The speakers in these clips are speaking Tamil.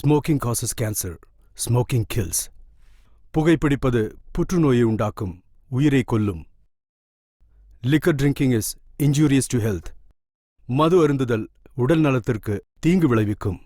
Smoking causes cancer, smoking kills. புகைப்பிடிப்பது புற்றுநோயை உண்டாக்கும், உயிரை கொல்லும். Liquor drinking is injurious to health. மது அருந்துதல் உடல் நலத்திற்கு தீங்கு விளைவிக்கும்.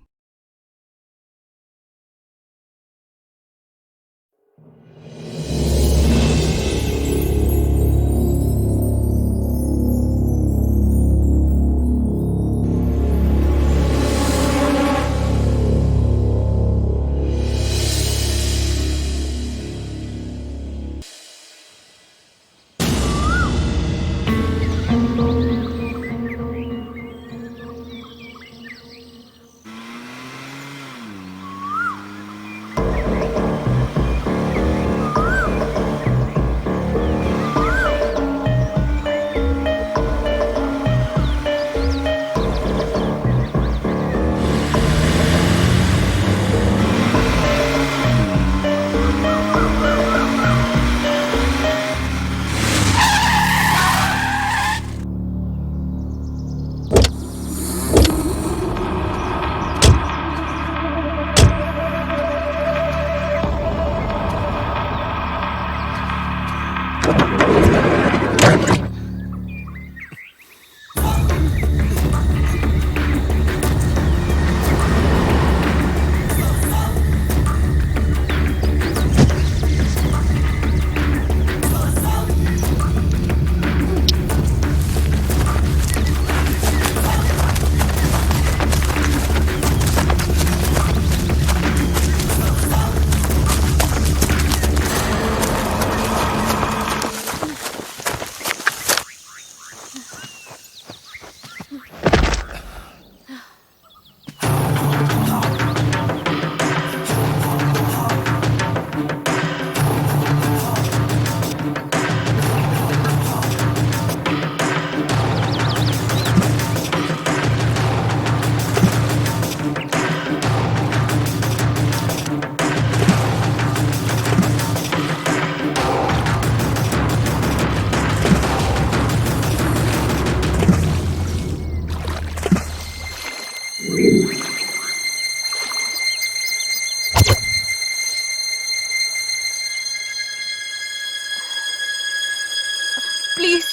ப்ளீஸ்,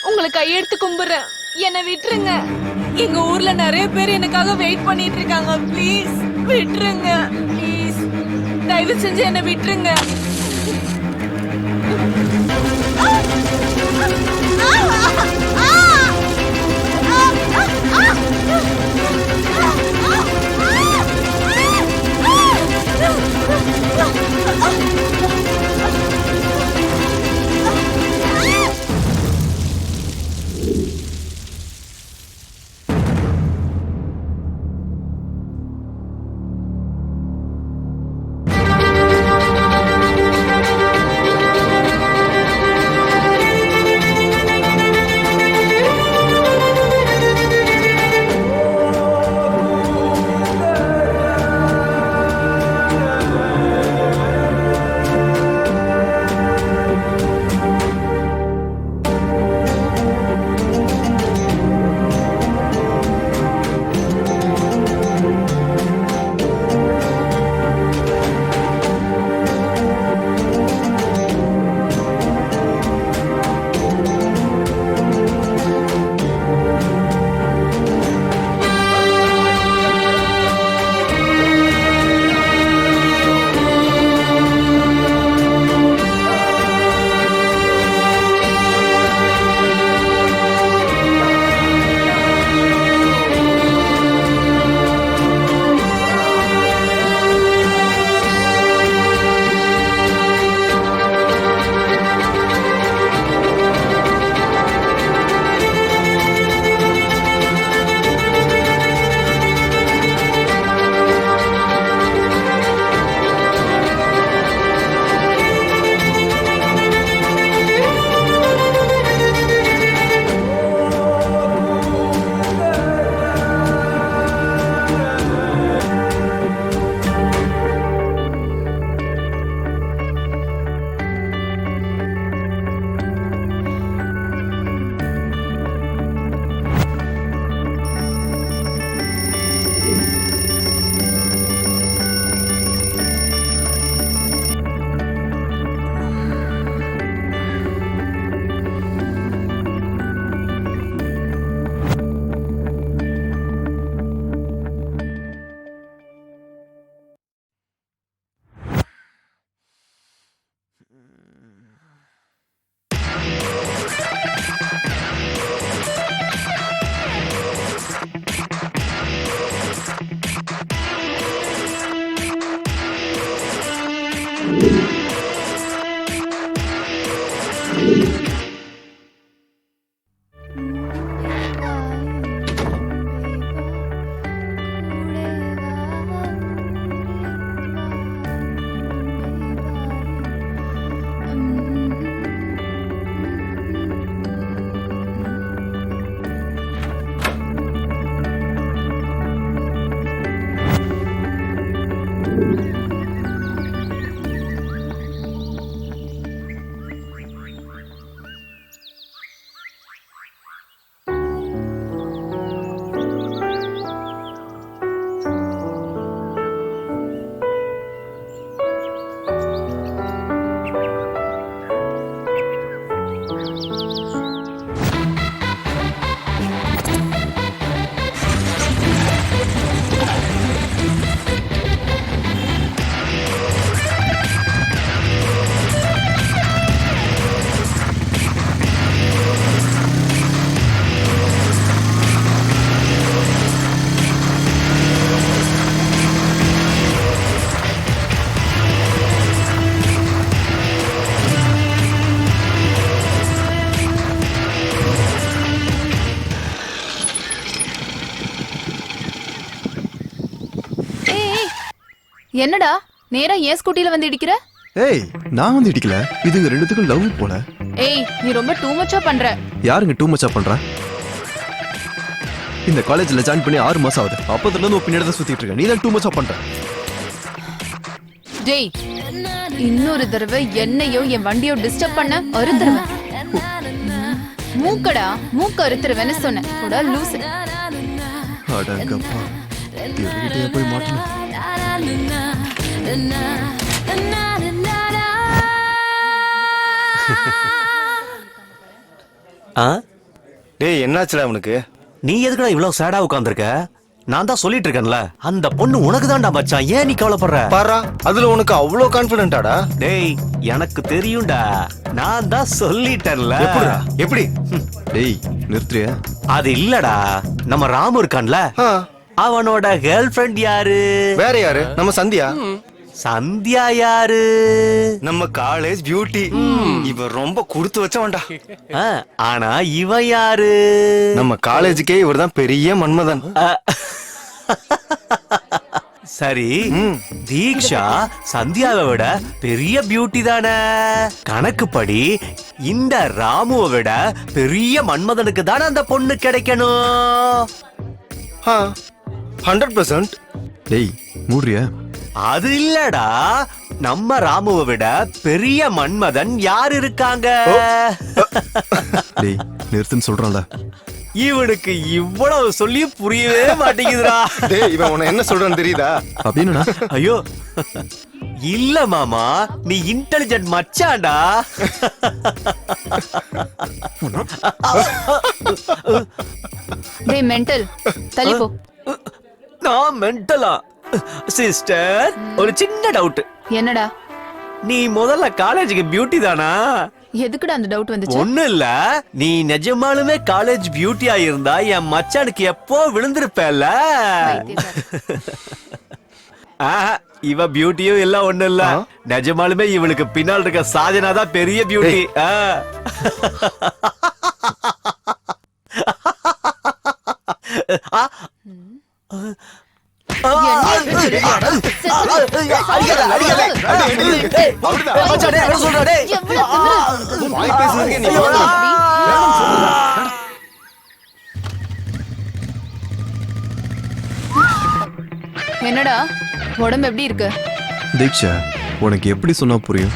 உங்களை கையெடுத்து கும்பிடுறேன், என்னை விட்டுருங்க. எங்க ஊர்ல நிறைய பேர் எனக்காக வெயிட் பண்ணிட்டு இருக்காங்க. ப்ளீஸ் விட்டுருங்க. ப்ளீஸ் தயவு செஞ்சு என்னை விட்டுருங்க. என்னடா நேரா ஏன் ஸ்கூட்டில வந்து இடிக்கிற? ஏய் நான் வந்து இடிக்கல, இதுங்க ரெண்டுத்துக்கும் லவ் போல. ஏய் நீ ரொம்ப டூ மச்சா பண்ற. யாருங்க டூ மச்சா பண்றா? இந்த காலேஜ்ல ஜாயின் பண்ணி 6 மாசம் ஆகுது. அப்பத்துல இருந்து பின்னாடி தான் சுத்திட்டு இருக்க. நீ தான் டூ மச்சா பண்ற. டேய் இன்னொரு தடவை என்னையோ என் வண்டியோ டிஸ்டர்ப் பண்ண அறுத்துருவேன். மூக்கடா மூக்க அறுத்துருவேன்னு சொன்னேன். கூட லூசு. அடங்கப்பா திருகிட்டே போய் மாட்டணும். டேய் என்னாச்சுடா அவனுக்கு? நீ எதுக்குடா இவ்வளவு சேடா உட்கார்ந்திருக்க? நான் தான் சொல்லிட்டு இருக்கேன்ல, அந்த பொண்ணு உனக்கு தான்டா மச்சான். ஏன் நீ கவலைப்படுற? பாரா, அதுல உனக்கு அவ்வளோ கான்ஃபிடென்ட்டாடா? டேய் எனக்கு தெரியும்டா, நான் தான் சொல்லிட்டேன்ல. எப்படிடா? எப்படி? டேய் நிறுத்துறியா? அது இல்லடா, நம்ம ராமு இருக்கான்ல, அவனோட கேர்ள் ஃப்ரெண்ட் யாரு? வேற யாரு? நம்ம சந்தியா. சந்தியா யாரு? நம்ம காலேஜ் பியூட்டி. இவ ரொம்ப கொடுத்து வச்சவன்டா. ஆனா இவன் யாரு? நம்ம காலேஜுக்கே இவர்தான் பெரிய மன்மதன். சரி, தீக்ஷா சந்தியாவை விட பெரிய பியூட்டி தானே. கணக்குப்படி இந்த ராமுவை விட பெரிய மன்மதனுக்கு தானே அந்த பொண்ணு கிடைக்கணும். 100%. டேய் மூடுறியா? அது இல்லடா, நம்ம ராமுவை விட பெரிய மன்மதன் யார் இருக்காங்க? டேய் நிறுத்துன்னு சொல்றான்ல. இவனுக்கு இவ்வளவு சொல்லி புரியவே மாட்டேங்குதுடா. டேய் இவன் உன்னை என்ன சொல்றான்னு தெரியுதா? அப்படின்னா ஐயோ இல்ல மாமா, நீ இன்டெலிஜென்ட் மச்சான்டா. டேய் மெண்டல் தள்ளி போ. நான் மென்டலா? சிஸ்டர் ஒரு சின்ன டவுட். என்னடா? நீ முதல்ல காலேஜுக்கு பியூட்டி தானா? எதுக்குடா அந்த டவுட் வந்துச்சு? ஒண்ணு இல்ல, நீ நிஜமாலுமே காலேஜ் பியூட்டியா இருந்தா என் மச்சானுக்கு எப்போ விழுந்திருப்பேல. இவ பியூட்டியும் இல்ல ஒண்ணு இல்ல, நிஜமாலுமே இவளுக்கு பின்னால் இருக்க சாதனா தான் பெரிய பியூட்டி. என்னடா உடம்பு எப்படி இருக்கு? தீக்ஷா உனக்கு எப்படி சொன்னா புரியும்?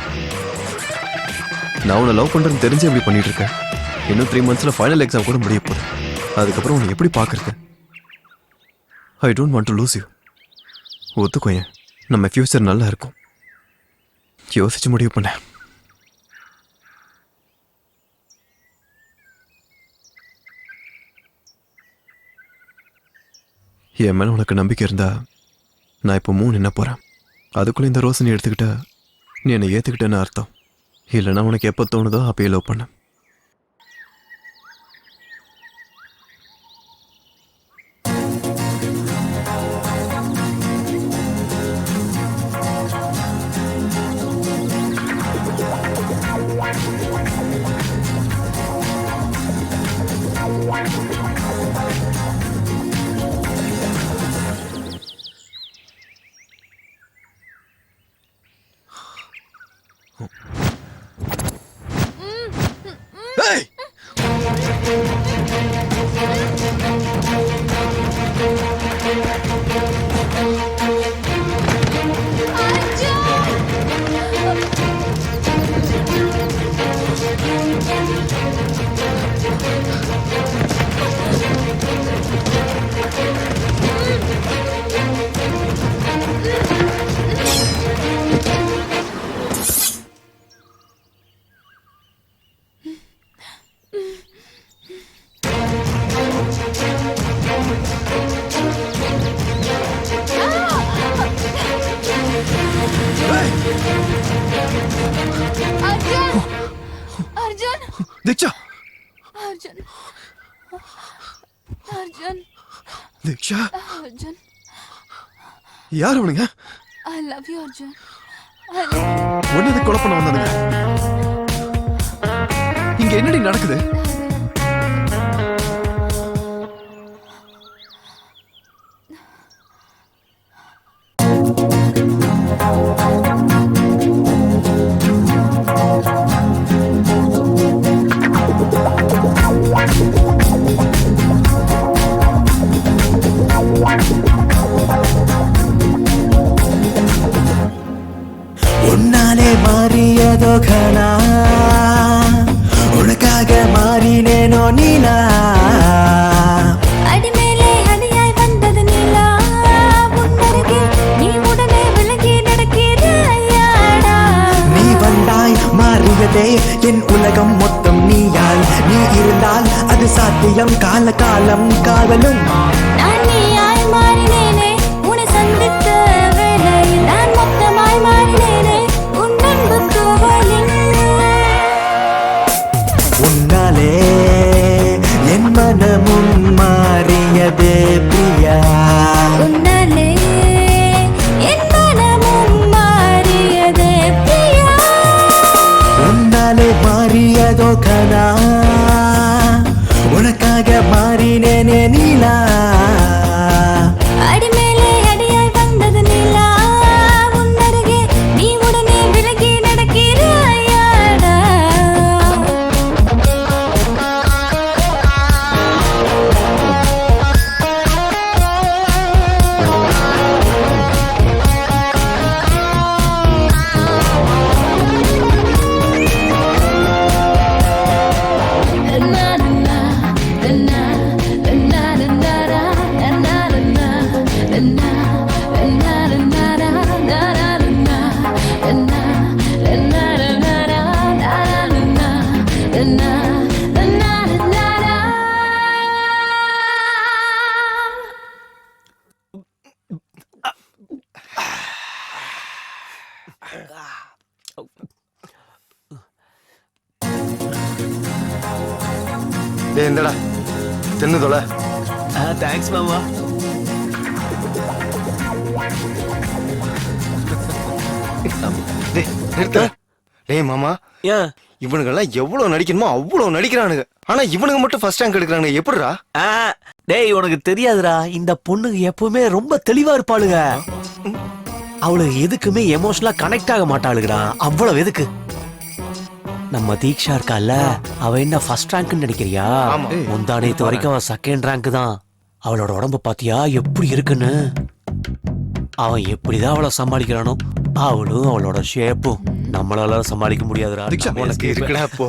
நான் உன்னை லவ் பண்றேன்னு தெரிஞ்சு எப்படி பண்ணிட்டு இருக்கேன். இன்னும் 3 monthsல ஃபைனல் எக்ஸாம் கூட முடிய போகுது. அதுக்கப்புறம் உன்னை எப்படி பாக்குறது? I don't want to lose you. ஒத்துக்கோயேன், நம்ம ஃபியூச்சர் நல்லா இருக்கும். யோசிச்சு முடிவு பண்ண. என் மேல உனக்கு நம்பிக்கை இருந்தா நான் இப்போ 3 என்ன போறேன். அதுக்குள்ள இந்த ரோஸ் நீ எடுத்துக்கிட்ட, நீ என்னை ஏத்துக்கிட்டேன்னு அர்த்தம். இல்லைன்னா உனக்கு எப்போ தோணுதோ அப்பயே லவ் பண்ண. அர்ஜுன் அர்ஜுன் தீக்ஷா அர்ஜுன் அர்ஜுன் தீக்ஷா அர்ஜுன் யார் அவனுங்க? ஐ லவ் யூ அர்ஜுன் ஒன்னது கொலை பண்ண வந்தானுங்க. இங்க என்னடி நடக்குது? உன்னாலே மாறியதோ கனா உனக்காக மாறினேனோ நீலா அடிமேலே அடியாய் வந்தது நீலா உன்னருகே நீ உடனே விலகி நடக்கிறாயாடா நீ வந்தாய் மாறியதே என் உலகம் மொத்தம் நீயாய் நீ இருந்தால் அது சாத்தியம் கால காலம் காதலும் நான் நீயாய் மாறினேனே உன்னை சந்தித்த வேளையில் நான் மொத்தமாய் மாறினேனே உன் அன்பு கோவலில் உன்னாலே என் மனமும் மாறியதே பிரியா உன்னாலே என் மனமும் மாறியதே பிரியா உன்னாலே மாறியதோ கனா உனக்காக மாறினேனே நீலா அடிமேலே அடியாய் வந்தது நீலா உன்னருகே நீ உடனே விலகி நடக்கிறாயாடா டேய் இந்தடா தின்னு தொலை. தேங்க்ஸ் மாமா. டேய் நிறுத்து. டேய் மாமா, ஏன் இவனுங்கெல்லாம் எவ்வளவு நடிக்கணுமோ அவ்வளவு நடிக்கிறானுங்க. ஆனா இவனுங்க மட்டும் ஃபர்ஸ்ட் ரேங்க் எடுக்கிறானுங்க. எப்படிடா? டேய் உனக்கு தெரியாதுடா, இந்த பொண்ணுங்க எப்பவுமே ரொம்ப தெளிவா இருப்பாளுங்க. அவளுக்கு எதுக்குமே எமோஷனலா கனெக்ட் ஆக மாட்டாளுங்கடா. அவ்வளவு எதுக்கு? நம்ம தீக்ஷா இருக்கால, அவ என்ன ஃபர்ஸ்ட் ரேங்க்னு நினைக்கிறியா? ஆமா. முந்தானேத்து வரைக்கும் அவ செகண்ட் ரேங்க் தான். அவளோட உடம்ப பாத்தியா எப்படி இருக்குன்னு? அவன் எப்படிதான் அவளை சமாளிக்கிறானோ, அவளும் அவளோட ஷேப்பும் நம்மளால சமாளிக்க முடியாதுடா. தீக்ஷா, உனக்கு இருக்குடா இப்போ.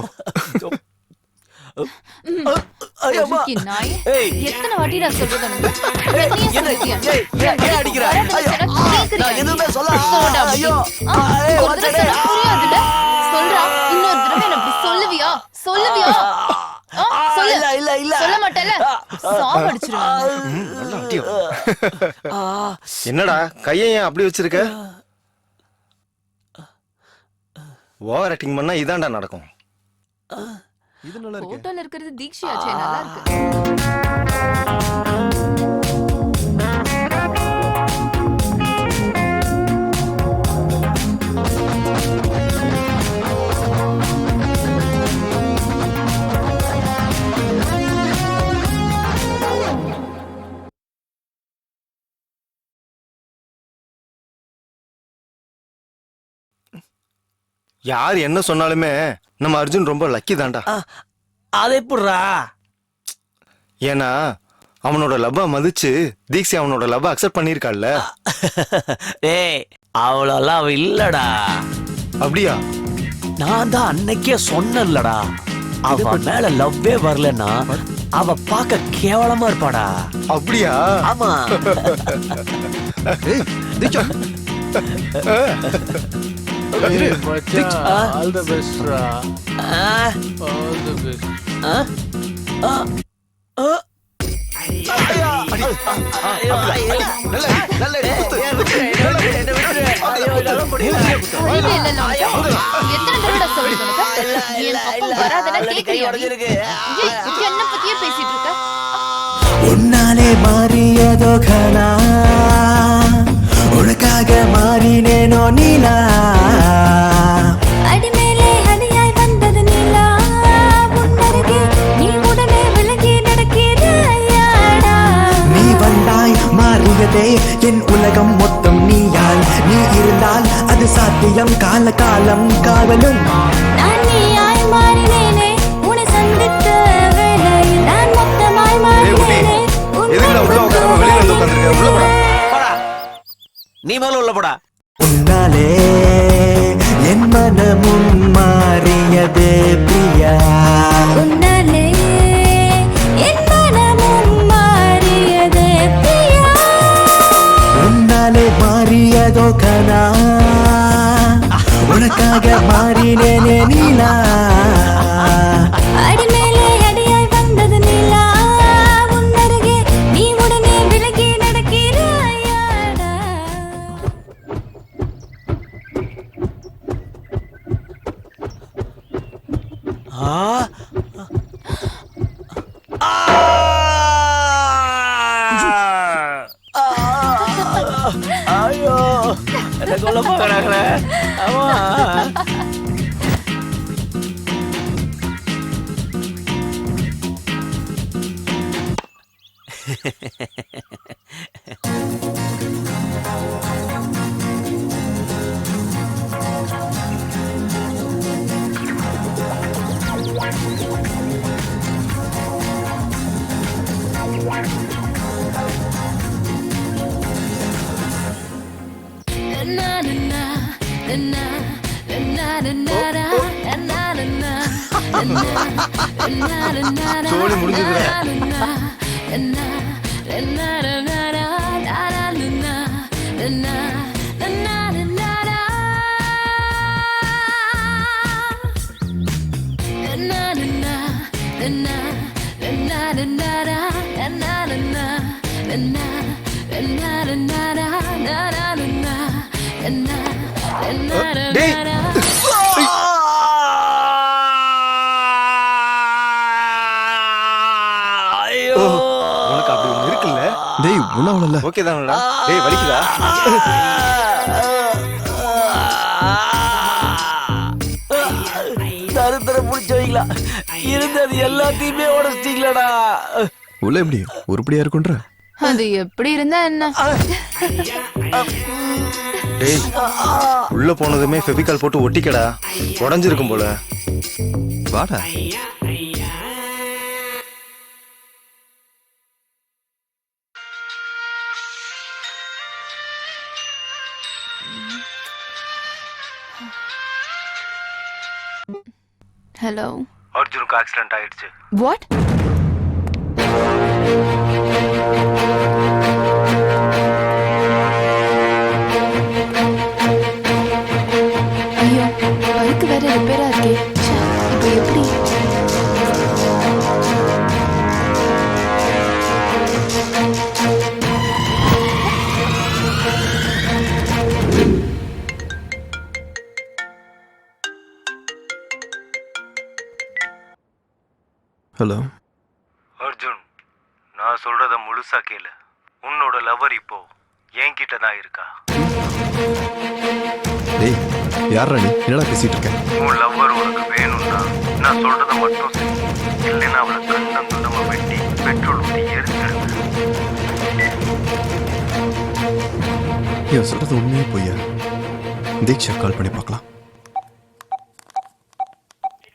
பொறுக்கி நாயே. ஏய். எத்தனை வாட்டி நான் சொல்றது உனக்கு? என்னையே என்ன? சொல்லிட்டியா? ஏன் அடிக்கிற? வரது ஐயோ. சொன்னா கேக்குறியா நான் நீ? எதுவுமே சொல்ல. சொல்லடா அப்படி. ஐயோ. ஒரு தடவை சொன்னா புரியாதுல்ல? சொல்றா, இன்னொரு தடவை என்ன அப்படி சொல்லுவியா? சொல்லுவியா? சொல்லு. இல்ல. சொல்ல மாட்டேல்ல? சாவடிச்சிருவேன். நல்லா அடியோ. என்னடா கையை ஏன் அப்படி வச்சிருக்க? ஓவர் ஆக்டிங் பண்ணா இதான்டா நடக்கும். இது நல்லா இருக்கு. போட்டோல இருக்கிறது தீக்ஷியாச்சே, நல்லா இருக்கு. யார் என்ன சொன்னாலுமே நம்ம அர்ஜுன் ரொம்ப லக்கி தான்டா. அது எப்படிடா? ஏன்னா அவனோட லவ்வ மதிச்சு தீக்ஷா அவனோட லவ்வ அக்செப்ட் பண்ணிருக்காள்ல. ஏய், அவ்வளோலாம் அவ இல்லடா. அப்படியா? நான் தான் அன்னைக்கே சொன்னேன்லடா, அவ மேல லவ்வே வரலன்னா அவ பார்க்க கேவலமா இருப்பாடா. அப்படியா? ஆமா. ஏய் தீக்ஷா, இரு. தீக்ஷா, All the best, Ra. Ah, All the best. ஆ, ஆ, ஆ. அறிவே இல்ல உனக்கு. எத்தனை தடவை சொல்றது உனக்கு? என் பக்கம் வராதனா கேக்குறியா நீ? ஏய், என்ன பத்தியே பேசிட்டு இருக்க? உன்னாலே மாறியதோ கனா உனக்காக மாறினேனோ நீலா அடிமேலே அடியாய் வந்தது நிலா உன்னருகே நீ உடனே விலகி நடக்கிறாயாடா நீ வந்தாய் மாறியதே என் உலகம் மொத்தம் நீயால் நீ இருந்தால் அது சாத்தியம் கால காலம் காவலும் நான் நீயாய் மாறினேனே உன்னை சந்தித்த வேளையில் நான் மொத்தமாய் மாறினேனே எதுக்குடா உள்ள உட்காராம வெளியில வந்து உட்கார்ந்திருக்க? உள்ள போடா. போடா. நீ முதல்ல உள்ள போடா. உன்னாலே என் மனமும் மாறியதே பிரியா உன்னாலே என் மனமும் மாறியதே பிரியா உன்னாலே மாறியதோ கனா உனக்காக மாறினேனே நீலா அடிமேலே அடியாய் வந்தது நிலா உன்னருகே நீ உடனே விலகி நடக்கிறாயாடா ஆ. ஆ. ஐயோ என்ன கொல்ல போகிறாங்களே. ஆமா. சோழி முடிஞ்சதுடா. டேய். ஐயோ உனக்கு அப்படி ஒண்ணு இருக்குல்ல? டேய் ஒன்றும் ஓகே தானடா? டேய் வலிக்குதா? தருத்தர புடிச்சவங்களா இருந்தது எல்லாத்தையுமே உடச்சிட்டீங்களாடா. உள்ள எப்படி உருப்படியா இருக்குன்ற அது எப்படி இருந்தா என்ன? டேய் உள்ள போனதுமே ஃபெவிகால் போட்டு ஒட்டிக்கடா. உடைஞ்சிருக்கும் போல. வாடா. ஹலோ. அர்ஜுனுக்கு ஆக்சிடென்ட் ஆயிடுச்சு. வாட்? ஐயோ, பைக் வேற ரிப்பேரா இருக்கே. ச்சே, இப்போ எப்படி? ஹலோ. அர்ஜுன் நான் சொல்றத முழுசா கேளு. உன்னோட லவர் இப்போ என்கிட்ட தான் இருக்கா. டேய் யாரா நீ என்னடா பேசிட்டு இருக்க? உன் லவர் உனக்கு வேணும்னா நான் சொல்றத மட்டும் செய். இல்லைன்னா அவளை கண்டம் துண்டமா வெட்டி பெட்ரோல் ஊற்றி எரிச்சிடுங்க. இவன் சொல்றது உண்மையே பொய்யா? தீக்ஷா கால் பண்ணி பார்க்கலாம்.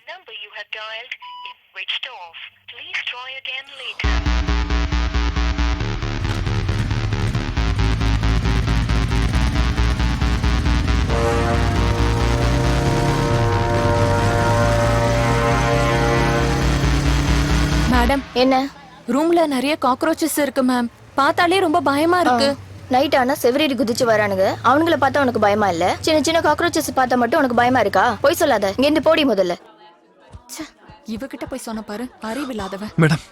number you have dialed is switched off. Please try again later. Madam, என்ன? ரூம்ல நிறைய காக்ரோச்சஸ் இருக்கு மேம். பார்த்தாலே ரொம்ப பயமா இருக்கு. நைட் ஆனா செவரேறி குதிச்சு வரானுங்க. அவனுங்கள பார்த்தா உனக்கு பயமா இல்ல? சின்ன சின்ன காக்ரோச்சஸ் பார்த்தா மட்டும் உனக்கு பயமா இருக்கா? போய் சொல்லாத. இங்க இருந்து போடி முதல்ல. இவகிட்ட போய் சொன்ன பாரு, அறிவில்லாதவன். மேடம்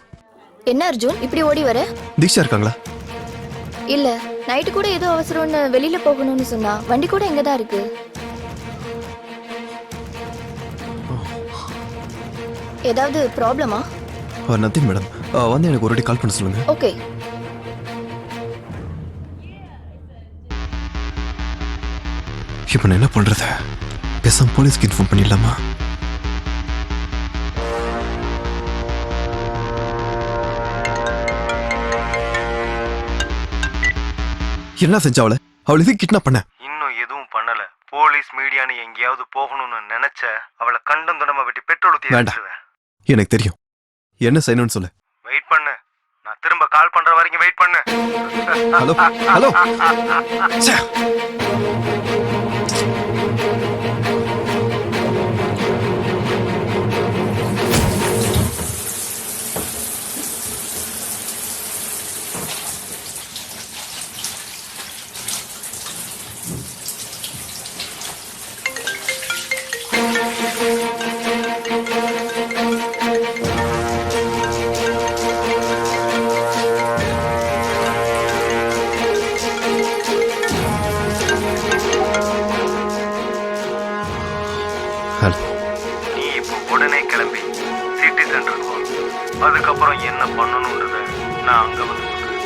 என்ன அர்ஜுன் இப்படி ஓடி வர? தீக்ஷா இருக்காங்களா? இல்ல நைட்டு கூட ஏதோ அவசரம்னு வெளியில போகணும்னு சொன்னா. வண்டி கூட எங்க தான் இருக்கு. ஏதாவது ப்ராப்ளமா? Nothing madam. வந்து எனக்கு ஒரு வாட்டி கால் பண்ண சொல்லுங்க. ஓகே. இப்போ நான் என்ன பண்றது? பேசாம போலீஸ்க்கு இன்ஃபார்ம் பண்ணிடலாமா? என்ன செஞ்ச அவளை எதுக்கு கிட்னாப் பண்ண? இன்னும் எதுவும் பண்ணல. போலீஸ் மீடியான்னு எங்கேயாவது போகணும்னு நினைச்ச அவளை கண்டம் துண்டமா வெட்டி பெட்ரோல் ஊத்தி வேண்டாம். எரிச்சிருவேன். எனக்கு தெரியும் என்ன செய்யணும்னு சொல்லு. வெயிட் பண்ணு. நான் திரும்ப கால் பண்ற வரைக்கும் வெயிட் பண்ணு. Hello hello. ச்சே. ஹலோ. நீ இப்போ உடனே கிளம்பி சிட்டி சென்டருக்கு வா. அதுக்கப்புறம் என்ன பண்ணணும்ன்றத நான் அங்க வந்து சொல்றேன்.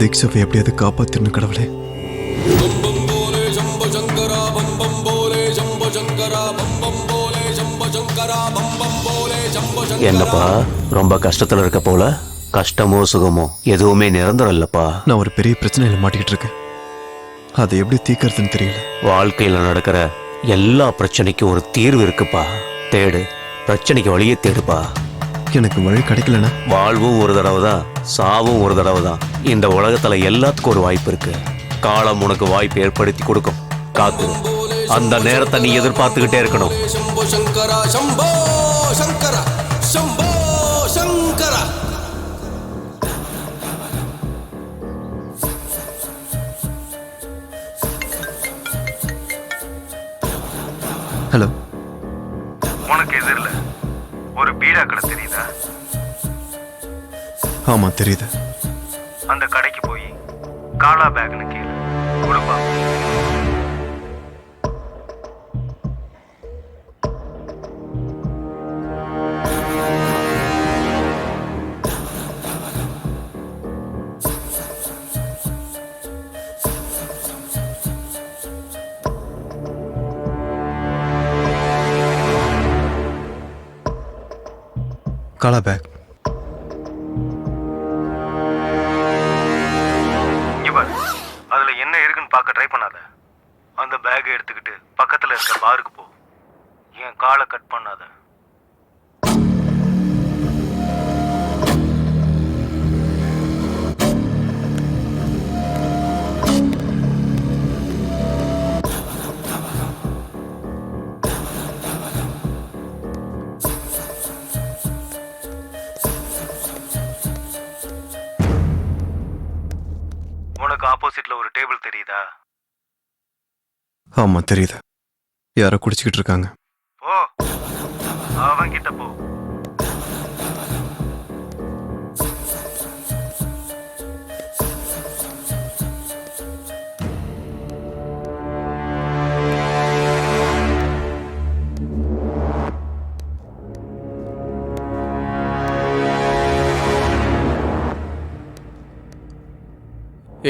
தீக்ஷாவை எப்படியாவது காப்பாத்திரணும் கடவுளே. என்னப்பா ரொம்ப கஷ்டத்துல இருக்க போல? கஷ்டமோ சுகமோ எதுவுமே நிரந்தரம் இல்லப்பா. நான் ஒரு பெரிய பிரச்சனையில மாட்டிக்கிட்டு இருக்கேன். அதை எப்படி தீர்க்கறதுன்னு தெரியல. வாழ்க்கையில நடக்கிற எல்லா பிரச்சனைக்கும் ஒரு தீர்வு இருக்குப்பா. தேடு, பிரச்சனைக்கு வழியே தேடுப்பா. எனக்கு வழி கிடைக்கலனா? வாழ்வும் ஒரு தடவை தான், சாவும் ஒரு தடவை தான். இந்த உலகத்துல எல்லாத்துக்கும் ஒரு வாய்ப்பு இருக்கு. காலம் உனக்கு வாய்ப்பு ஏற்படுத்தி கொடுக்கும். காத்து, அந்த நேரத்தை நீ எதிர்பார்த்துக்கிட்டே இருக்கணும். ஹலோ. உனக்கு எதிரில் ஒரு பீடா கடை தெரியுதா? ஆமா தெரியுது. அந்த கடைக்கு போய் காலா பேக்னு கேளு, கொடுப்பா. காலா பேக். இவர் அதுல என்ன இருக்குன்னு பார்க்க ட்ரை பண்ணாத. அந்த பேக்கை எடுத்துக்கிட்டு பக்கத்துல இருக்க பாருக்கு போ. என் காலை கட் பண்ணாத. உனக்கு ஆப்போசிட்ல ஒரு டேபிள் தெரியுதா? ஆமா தெரியுது. யாரோ குடிச்சுக்கிட்டு இருக்காங்க. போ, அவன் கிட்ட போ.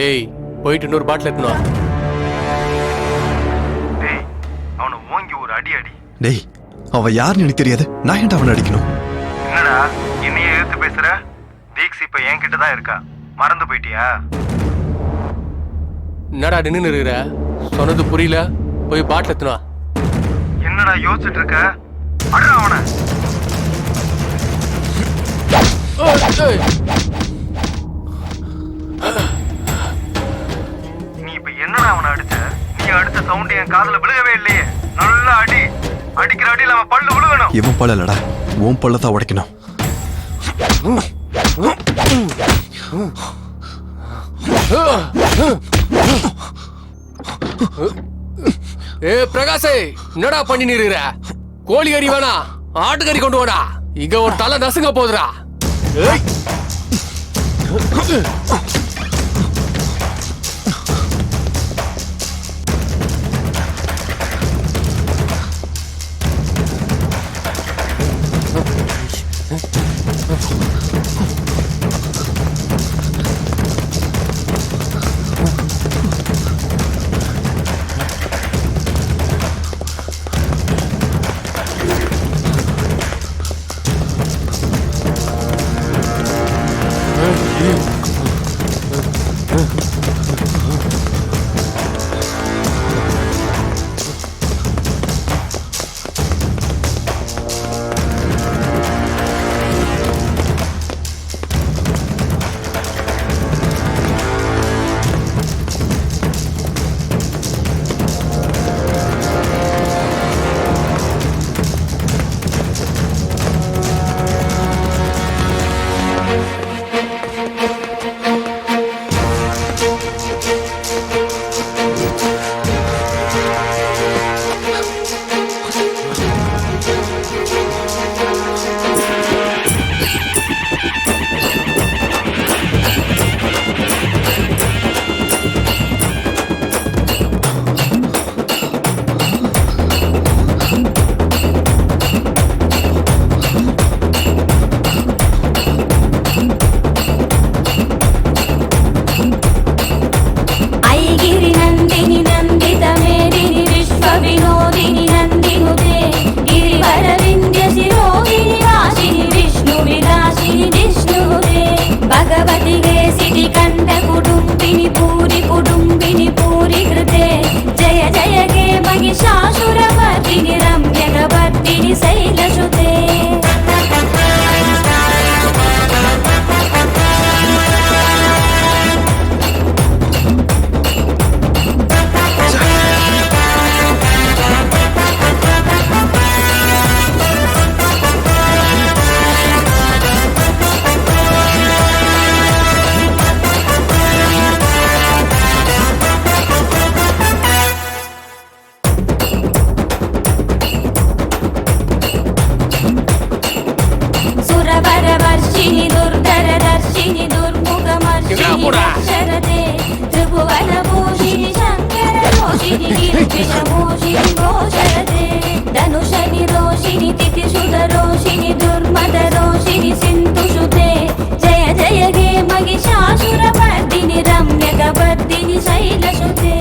ஏய், போயிட்டு இன்னொரு பாட்டில் எடுத்துனா. டேய், அவனை ஓங்கி ஒரு அடி அடி. டேய், அவன் யாருன்னு எனக்கு தெரியாது. நான் ஏன்டா அவனை அடிக்கணும்? என்னடா என்னையே எதிர்த்து பேசுற? தீக்ஸ் இப்ப என்கிட்ட தான் இருக்கா, மறந்து போயிட்டியா? என்னடா நின்று இருக்கிற? சொன்னது புரியல. போய் பாட்டில் எடுத்துனா. என்னடா யோசிச்சுட்டு இருக்க? அடடா அவனை. தானே அவனை அடிச்ச. நீ அடிச்ச சவுண்ட் என் காதுல விழுகவே இல்லையே. நல்லா அடி. அடிக்கிற அடியில் அவன் பல்லு விழுகணும். இவன் பல்ல இல்லடா, உன் பல்ல தான் உடைக்கணும். ஏ பிரகாஷே, என்னடா பண்ணி நிறுற? கோழி கறி வேணா, ஆட்டுக்கறி கொண்டு வாடா. இங்க ஒரு தலை நசுங்க போதுடா. ஏய் धनुषनि रोषिनि तिथि सुध रोषिनि दुर्मद रोषिनि सिन्धु सुते जय जय हे महिषासुरमर्दिनि रम्यकवर्दिनि शैलसुते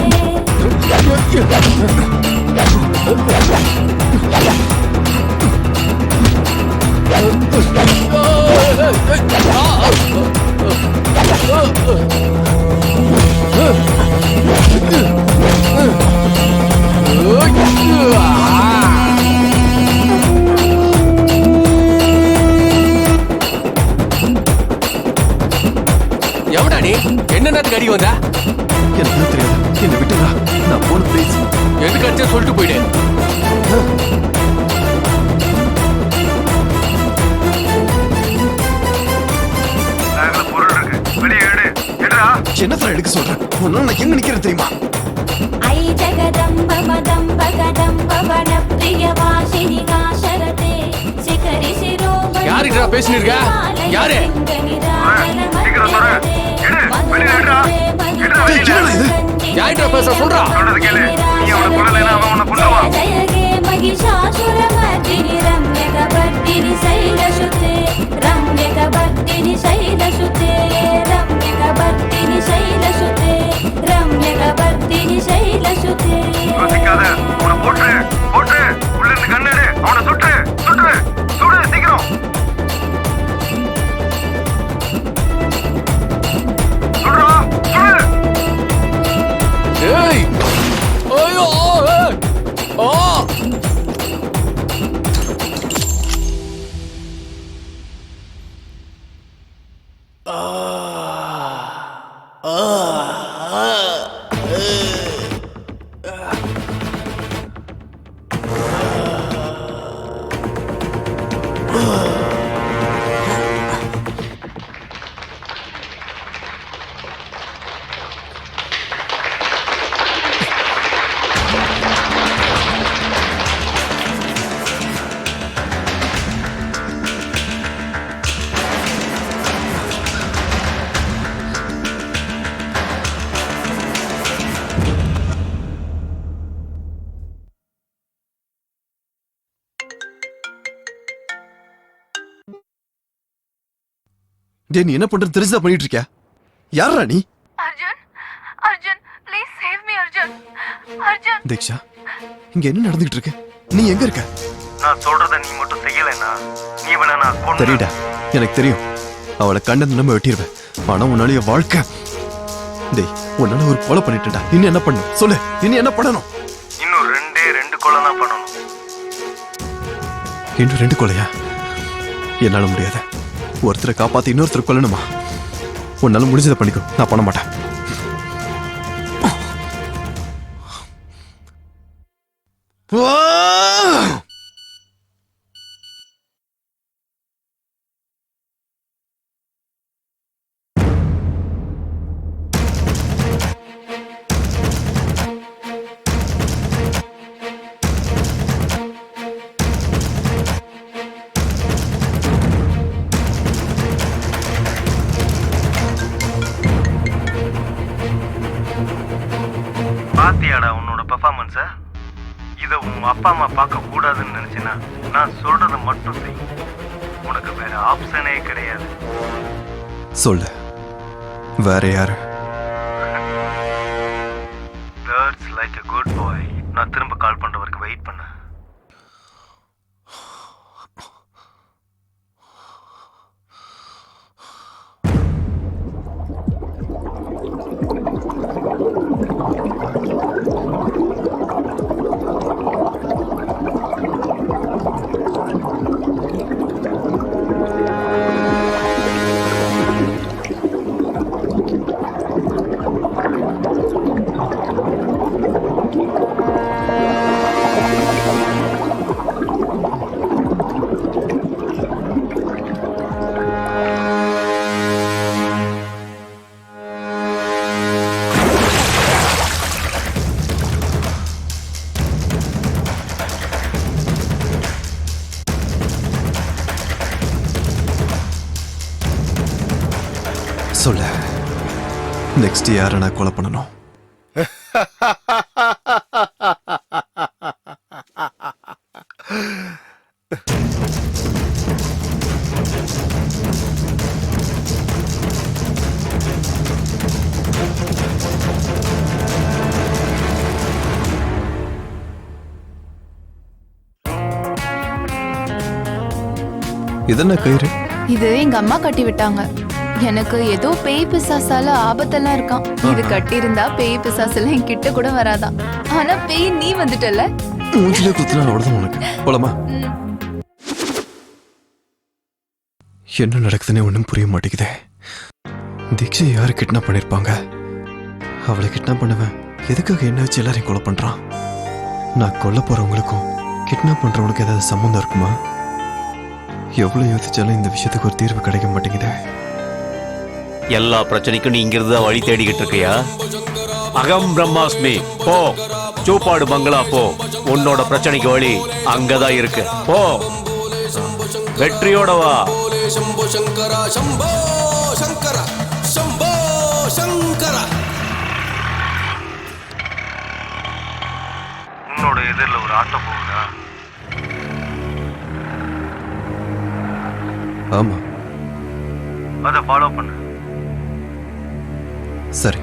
எவடா நீ? என்னத்துக்கு அடி வந்தா? எனக்கு தெரியாது, என்ன விட்டுடா. நான் போன ப்ளீஸ். எதுக்கு அடிச்சா சொல்லிட்டு போயிடு. பொருள் இருக்கு, வெளியே எடு. எடுடா. என்ன சார் எடுக்க சொல்றேன்? உன்னால நான் எங்க நிக்கிறேன் தெரியுமா? ஐ ஜகதம்ப மதம்ப கதம்ப வன பிரிய வாசினி காசரதே சிகரி சிரோமணி யாருடா பேசிட்டு இருக்க? யாரு? சீக்கிரம் தர. எடு, வெளியே எடுடா. எடுடா, வெளியே. யாருடா பேச சொல்றா? சொல்றது கேளு. நீ அவனை கொல்லலைன்னா அவன் உன்னை கொல்லுவான். ஜய ஹே महिषासुरमर्दिनि रम्यकवर्दिनि शैलसुते रम्यकवर्दिनि शैलसुते रम्यकवर्दिनि शैलसुते रम्यकवर्दिनि शैलसुते யோசிக்காத, அவனை போட்டுரு, போட்டுரு. உள்ள இருந்து கண்ணு எடு. அவனை சுட்டு, சுட்டு, சுடு சீக்கிரம். சுடுறா, சுடு. ஏய் ஐயோ ஏய் ஆ ஆ ஆ டேய் நீ என்ன பண்றது தெரிஞ்சா பண்ணிட்டு இருக்கியா? யாரா நீ? Arjun, Arjun, please save me Arjun. Arjun. Diksha, இங்க என்ன நடந்துகிட்டு இருக்கு? நீ எங்க இருக்க? நான் சொல்றத நீ மட்டும் செய்யலைன்னா நீ இவளை நான் கொன்னு தெரியுடா, எனக்கு தெரியும். அவளை கண்ட நம்ம வெட்டிடுவேன். ஆனா உன்னால என் வாழ்க்கை டேய் உன்னால ஒரு கொலை பண்ணிட்டுடா. இன்னும் என்ன பண்ணணும் சொல்லு, இன்னும் என்ன பண்ணணும்? இன்னும் 2 கொலை தான் பண்ணணும். இன்னும் 2 கொலையா? என்னால முடியாது. ஒருத்தரை காப்பாத்தி இன்னொருத்தரை கொல்லணுமா? உன்னால முடிஞ்சதை பண்ணிக்கோ, நான் பண்ண மாட்டேன். பாத்தியாடா உன்னோட பெர்ஃபார்மன்ஸ? இதை உன் அப்பா அம்மா பார்க்க கூடாதுன்னு நினைச்சினா நான் சொல்றத மட்டும் செய். உனக்கு வேற ஆப்ஷனே கிடையாது. சொல்லு, வேற யாரு? That's like a good boy. நான் திரும்ப கால் பண்ற வரைக்கும் வெயிட் பண்ண. சொல்லு, நெக்ஸ்ட் யாரை நான் கொலை பண்ணணும்? இதென்ன கயிறு? இது எங்க அம்மா கட்டி விட்டாங்க. எனக்கு ஏதோ பேய் பிசாசால ஆபத்தெல்லாம் இருக்கான். இது கட்டி இருந்தா பேய் பிசாசெல்லாம் என் கிட்ட கூட வராதா. ஆனா பேய் நீ வந்துட்டல. மூஞ்சிலே குத்துனா அவ்வளவுதான் உனக்கு. போலாமா? என்ன நடக்குதுன்னு ஒன்றும் புரிய மாட்டேங்குதே. தீக்ஷா யாரு கிட்னாப் பண்ணிருப்பாங்க? அவளை கிட்னாப் பண்ணுவேன். எதுக்காக என்ன வச்சு எல்லாரையும் கொலை பண்றான்? நான் கொல்ல போறவங்களுக்கும் கிட்னாப் பண்றவனுக்கு ஏதாவது சம்மந்தம் இருக்குமா? எவ்வளவு யோசிச்சாலும் இந்த விஷயத்துக்கு ஒரு தீர்வு கிடைக்க மாட்டேங்குதே. எல்லா பிரச்சனைக்கும் நீ இங்கிருந்து தான் வழி தேடிக்கிட்டு இருக்கியா? அகம் பிரம்மாஸ்மி, போ சூப்பாடு பங்களா போ. உன்னோட பிரச்சனைக்கு வழி அங்கதான் இருக்கு. போ, வெற்றியோட வா. शंभो शंकरा शंभो शंकरा शंभो शंकरा. உன்னோட எதிரில் ஒரு ஆட்டோ போகுதா? ஆமா, அதை ஃபாலோ பண்ணு. சரி.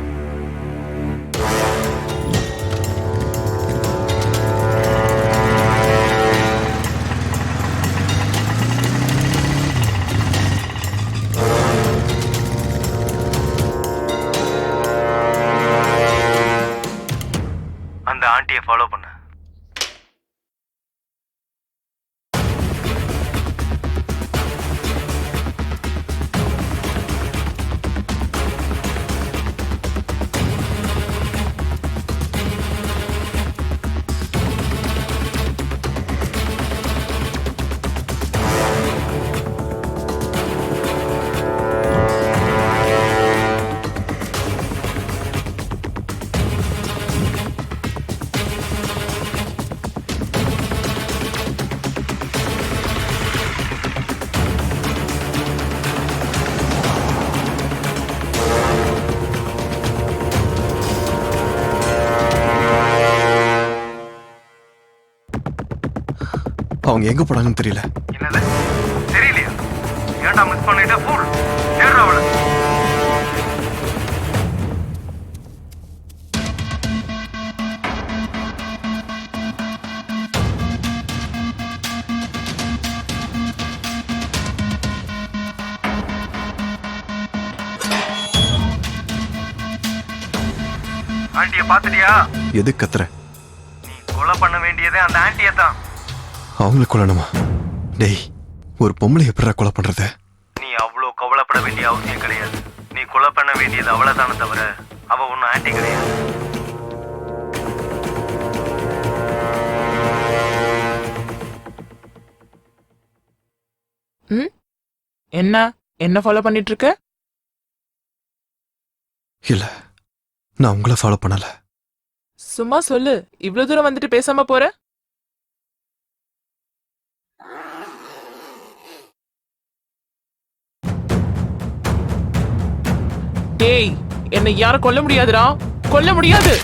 அந்த ஆண்டியை ஃபாலோ பண்ணு. அவங்க எங்க போனாங்கன்னு தெரியல. என்னது தெரியலையா? ஏன்டா மிஸ் பண்ணிட்ட? ஃபுல் தேடுறா ஆண்டிய பாத்துட்டியா? எது கத்துற? நீ கொலை பண்ண வேண்டியதே அந்த ஆண்டியை தான். அவங்களை கொல்லணுமா? டேய், ஒரு பொம்பளை எப்படிடா கொலை பண்றது? நீ அவ்வளோ கவலைப்பட வேண்டிய அவசியம் கிடையாது. நீ கொலை பண்ண வேண்டியது அவ்வளவுதானே தவிர அவ ஒன்னும் ஆண்டி கிடையாது. என்ன ஃபாலோ பண்ணிட்டு இருக்க? இல்ல, நான் உங்களை ஃபாலோ பண்ணல. சும்மா சொல்லு, இவ்வளவு தூரம் வந்துட்டு பேசாம போற? டேய், என்னை யாரும் கொல்ல முடியாதுடா, கொல்ல முடியாது.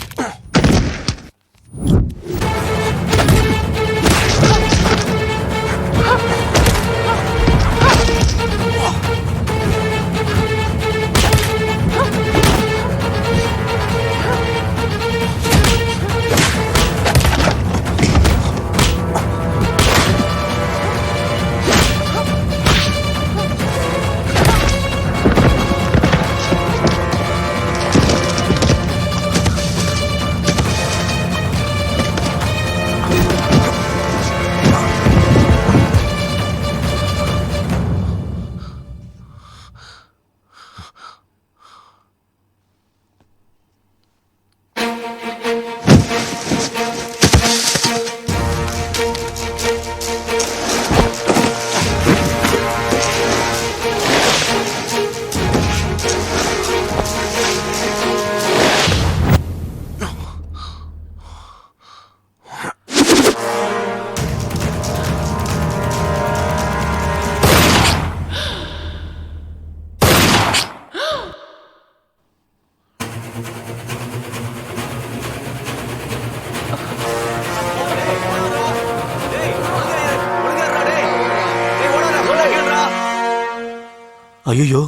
ஐயோ,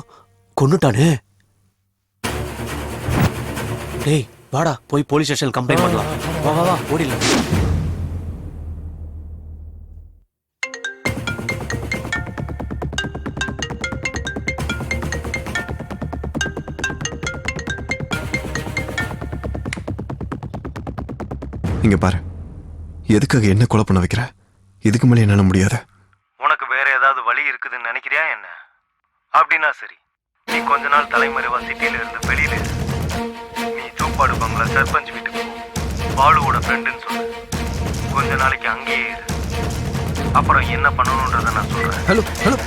கொன்னுட்டானே. டேய் வாடா, போய் போலீஸ் ஸ்டேஷன் கம்ப்ளைண்ட் பண்ணலாம். வா வா வா, ஓடிடலாம். இங்க பாரு, எதுக்காக என்ன கொலை பண்ண வைக்கிற? இதுக்கு மேலே என்னால முடியாது. உனக்கு வேற ஏதாவது வழி இருக்குதுன்னு நினைக்கிறியா என்ன? அப்படின்னா சரி, நீ கொஞ்ச நாள் தலைமறைவா சிட்டியில இருந்து வெளியில இரு. நீ சோப்பாடு பங்களா சர்பஞ்ச் வீட்டுக்கு போ. பாலுவோட ஃப்ரெண்டுன்னு சொல்லு. கொஞ்ச நாளைக்கு அங்கேயே இரு. அப்புறம் என்ன பண்ணணுன்றத நான் சொல்றேன். ஹலோ ஹலோ,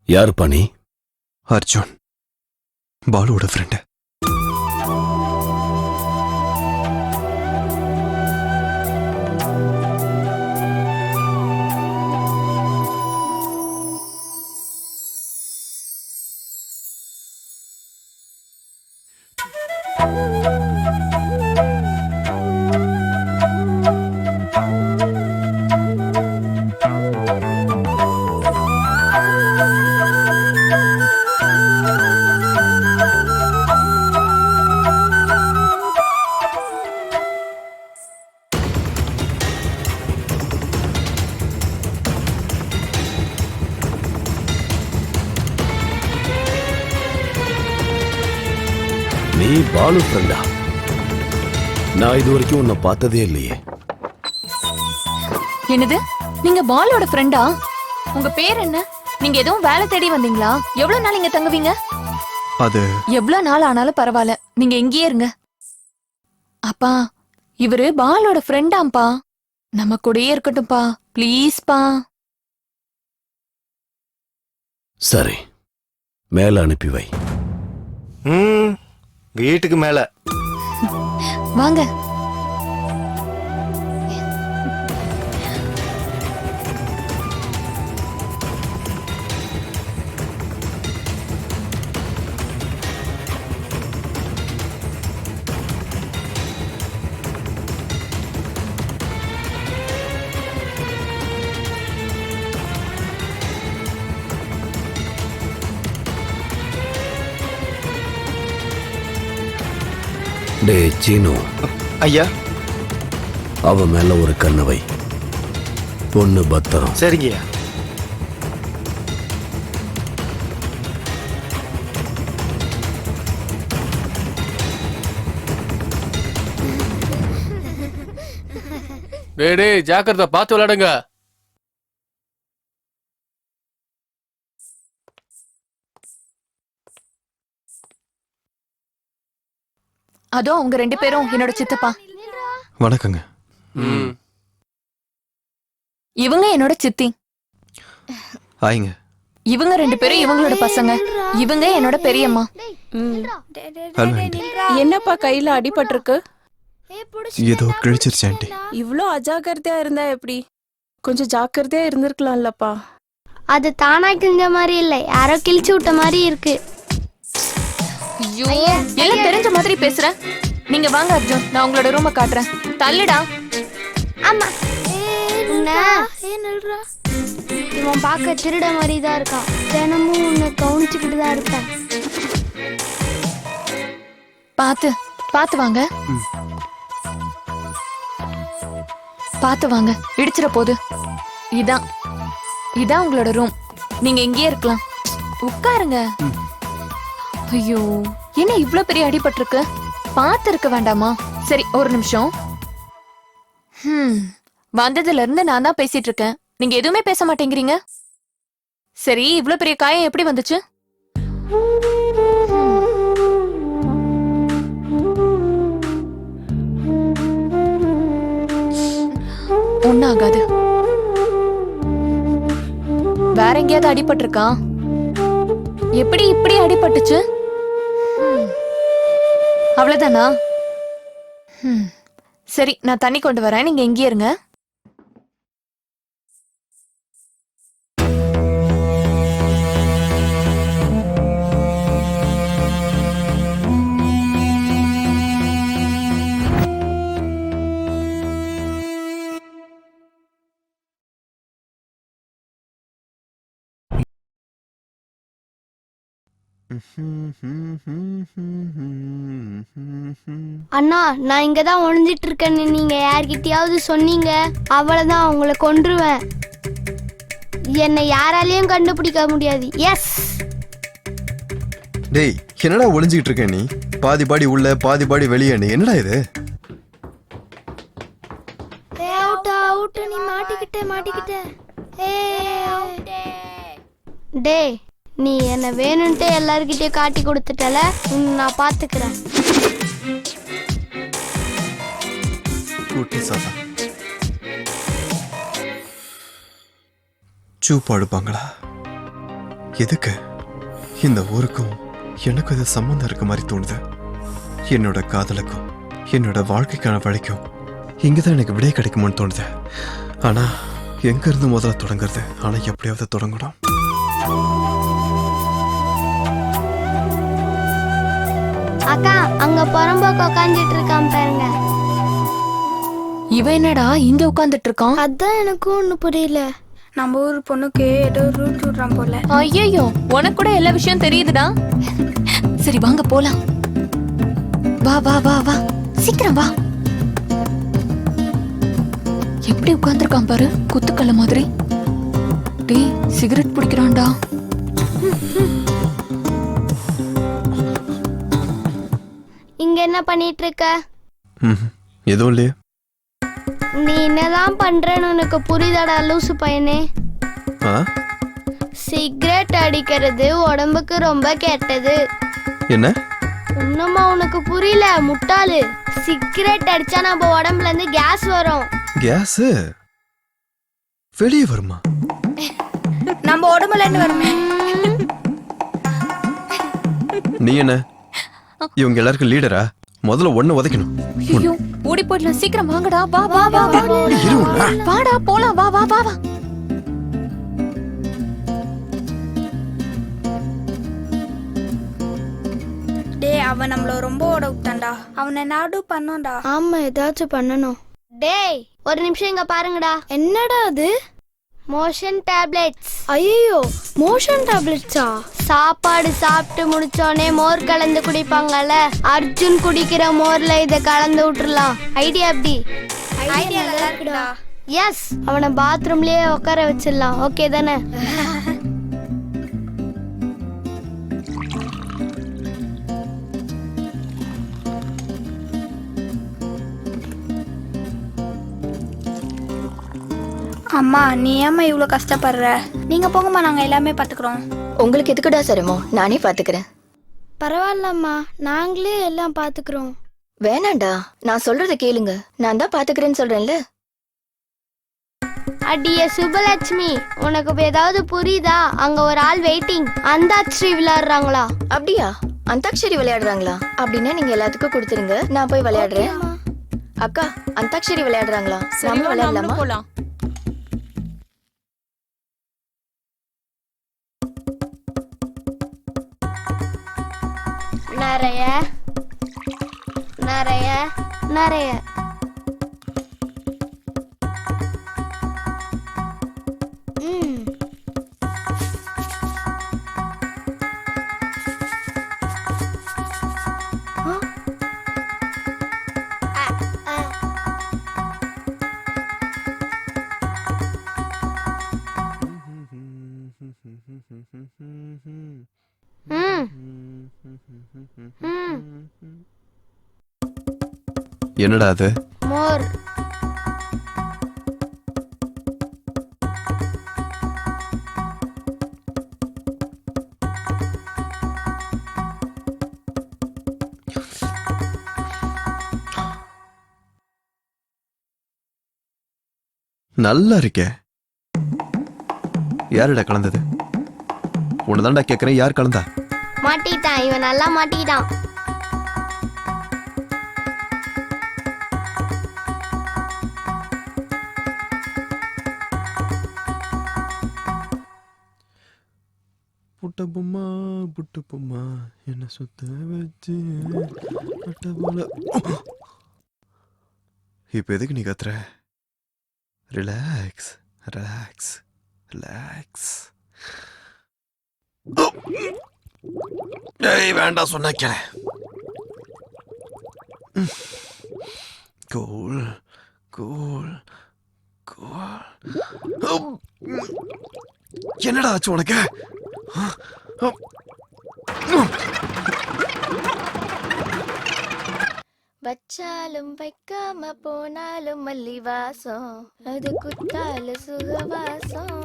யாரு பாணி? அர்ஜுன் பாலுவோட ஃப்ரெண்டு. நீ பாலு ஃப்ரெண்டா? நான் இது வரைக்கும் உன்னை பார்த்ததே இல்லையே. என்னது, நீங்க பாலோட ஃப்ரெண்டா? உங்க பேர் என்ன? நீங்க எதுவும் வேலை தேடி வந்தீங்களா? எவ்வளவு நாள் இங்க தங்குவீங்க? அது எவ்வளவு நாள் ஆனாலும் பரவாயில்ல, நீங்க இங்கேயே இருங்க. அப்பா, இவரு பாலோட ஃப்ரெண்டாம்பா, நம்ம கூடயே இருக்கட்டும்பா, ப்ளீஸ்பா. சரி, மேல அனுப்பி வை. வீட்டுக்கு மேல வாங்க. டே சீனு, ஐயா. அவ மேல ஒரு கண்ணை வை. பொண்ணு பத்திரம். சரிங்கய்யா. டேய் ஜாக்கிரதை, பார்த்து விளையாடுங்க. அதோ அவங்க 2 பேரும் என்னோட சித்தப்பா. வணக்கங்க. இவங்க என்னோட சித்தி. ஹாய்ங்க. இவங்க 2 பேரும் இவங்களோட பசங்க. இவங்க என்னோட பெரியம்மா. Hello aunty. என்னப்பா கையில அடிபட்டிருக்கு? ஏதோ கிழிச்சிருச்சு ஆண்டி. இவ்ளோ அஜாக்கிரதையா இருந்தா எப்படி? கொஞ்சம் ஜாக்கிரதையா இருந்திருக்கலாம்லப்பா. அது தானா கிழிஞ்ச மாதிரி இல்ல, யாரோ கிழிச்சு விட்ட மாதிரி இருக்கு. ஐயோ, எல்லாம் தெரிஞ்ச மாதிரி பேசுற. நீங்க வாங்க அர்ஜுன், நான் உங்களோட ரூமை காட்டுறேன். தள்ளுடா. ஆமா, இவன் பார்க்க திருட மாதிரி தான் இருக்கான். தினமும் உன்னை கவனிச்சுக்கிட்டு தான் இருப்பேன். பாத்து பாத்து வாங்க, பாத்து வாங்க, இடிச்சிட போது. இதான் இதான் உங்களோட ரூம். நீங்க இங்கேயே இருக்கலாம். உட்காருங்க. ஐயோ, என்ன இவ்ளோ பெரிய அடிபட்டிருக்கு? பாத்து இருக்க வேண்டாமா? சரி, ஒரு நிமிஷம். வந்ததுல இருந்து நான் தான் பேசிட்டு இருக்கேன், நீங்க எதுவுமே பேச மாட்டேங்கிறீங்க. சரி, இவ்ளோ பெரிய காயம் எப்படி வந்துச்சு? ஒன்னும் ஆகாது. வேற எங்கேயாவது அடிபட்டிருக்கா? எப்படி இப்படி அடிபட்டுச்சு? அவ்வளவுதானா? சரி, நான் தண்ணி கொண்டு வரேன், நீங்க இங்கே இருங்க. அண்ணா, நான் இங்கதான் ஒளிஞ்சிட்டு இருக்கேன்னு நீங்க யார்கிட்டயாவது சொன்னீங்க, அவ்வளவுதான், உங்களை கொன்றுவேன். என்னை யாராலையும் கண்டுபிடிக்க முடியாது. எஸ். டேய், என்னடா ஒளிஞ்சிட்டு இருக்க நீ? பாதி பாடி உள்ள பாதி பாடி வெளியே. நீ என்னடா இது? நீ மாட்டிக்கிட்ட. டேய், நீ என்ன வேணும்ட்டு எல்லார்கிட்டயும் காட்டி கொடுத்துட்டல, நான் பாத்துக்கிறேன். சூப்பு அடுப்பாங்களா? எதுக்கு? இந்த ஊருக்கும் எனக்கும் இது சம்மந்தம் இருக்க மாதிரி தோணுது. என்னோட காதலுக்கும் என்னோட வாழ்க்கைக்கான வழிக்கும் இங்கதான் எனக்கு விடை கிடைக்குமான்னு தோணுது. ஆனா எங்க இருந்து முதல்ல தொடங்குறது? ஆனா எப்படியாவது தொடங்கணும். அக்கா அங்க புறம்போக்கு உட்காந்துட்டு இருக்கான் பாருங்க. இவன் என்னடா இங்க உட்கார்ந்துட்டு இருக்கான்? அதான் எனக்கும் ஒண்ணு புரியல. நம்ம ஊர் பொண்ணுக்கு ஏதோ ரூட் விடுறான் போல. ஐயோ, உனக்கு கூட எல்லா விஷயம் தெரியுதுடா. சரி வாங்க போலாம். வா வா வா வா, சீக்கிரம் வா. எப்படி உட்கார்ந்துருக்கான் பாரு, குத்துக்கல்ல மாதிரி. டேய், சிகரெட் பிடிக்கிறான்டா. இங்க என்ன பண்ணிட்டு இருக்க? எதுவும் இல்லையே. நீ என்னதான் பண்றன்னு உனக்கு புரியுதாடா லூசு பையனே? சிகரெட் அடிக்கிறது உடம்புக்கு ரொம்ப கெட்டது. என்ன? இன்னுமா உனக்கு புரியல முட்டாளு? சிகரெட் அடிச்சா நம்ம உடம்புல இருந்து கேஸ் வரும். கேஸ் வெளியே வருமா? நம்ம உடம்புல இருந்து வருமே. நீ என்ன இவங்க எல்லாருக்கும் லீடரா? முதல்ல ஒண்ணு உதைக்கணும். ஐயோ, ஓடி போயிடலாம். சீக்கிரம் வாங்கடா. வா வா வா வா. வாடா போலாம். வா வா வா வா. டேய், அவன் நம்மள ரொம்ப ஓட விட்டான்டா. அவனை நாடு பண்ணோம்டா. ஆமா, ஏதாச்சும் பண்ணணும். டேய், ஒரு நிமிஷம் இங்க பாருங்கடா. என்னடா அது? Motion tablets. ஐயோ, மோஷன் டேப்லெட்ஸா? சாப்பாடு சாப்பிட்டு முடிச்சோடனே மோர் கலந்து குடிப்பாங்கல்ல, அர்ஜுன் குடிக்கிற மோர்ல இத கலந்து விட்டுறலாம். ஐடியா எப்படி? ஐடியா நல்லா இருக்குடா. எஸ், அவனை பாத்ரூம்லயே உட்கார வச்சிடலாம். ஓகே தானே? அம்மா, நீ ஏம்மா இவ்வளோ கஷ்டப்படுற? நீங்க போங்கம்மா, நாங்க எல்லாமே பாத்துக்கிறோம். உங்களுக்கு எதுக்குடா சிரமம்? நானே பாத்துக்கிறேன். பரவாயில்லம்மா, நாங்களே எல்லாம் பாத்துக்கிறோம். வேணாண்டா, நான் சொல்றத கேளுங்க. நான் தான் பாத்துக்கிறேன்னு சொல்றேன்ல. அடியே சுபலட்சுமி, உனக்கு ஏதாவது புரியுதா? அங்க ஒரு ஆள் வெயிட்டிங். அந்தாட்சி விளையாடுறாங்களா? அப்படியா? அந்தாக்ஷரி விளையாடுறாங்களா? அப்படின்னா நீங்க எல்லாத்துக்கும் கொடுத்துருங்க, நான் போய் விளையாடுறேன். அக்கா, அந்தாக்ஷரி விளையாடுறாங்களா? நாம விளையாடலாமா? போலாம். நிறைய நிறைய நிறைய என்னடா அது? மோர். நல்லா இருக்கே. யாருடா கலந்தது? உன்னதான்டா கேக்குறேன், யார் கலந்தா? மாட்டிட்டான் இவன், நல்லா மாட்டிட்டான். புட்ட பொம்மா புட்டு பொம்மா என்ன சுத்த வச்சு போல. இப்ப எதுக்கு நீ கத்துற? Relax relax relax. ஏய், வேண்டாம் சொன்னா கேள. Cool cool cool. என்னடா ஆச்சு உனக்கு? வச்சாலும் வைக்காம போனாலும் மல்லி வாசம், அது குத்தால சுகவாசம்.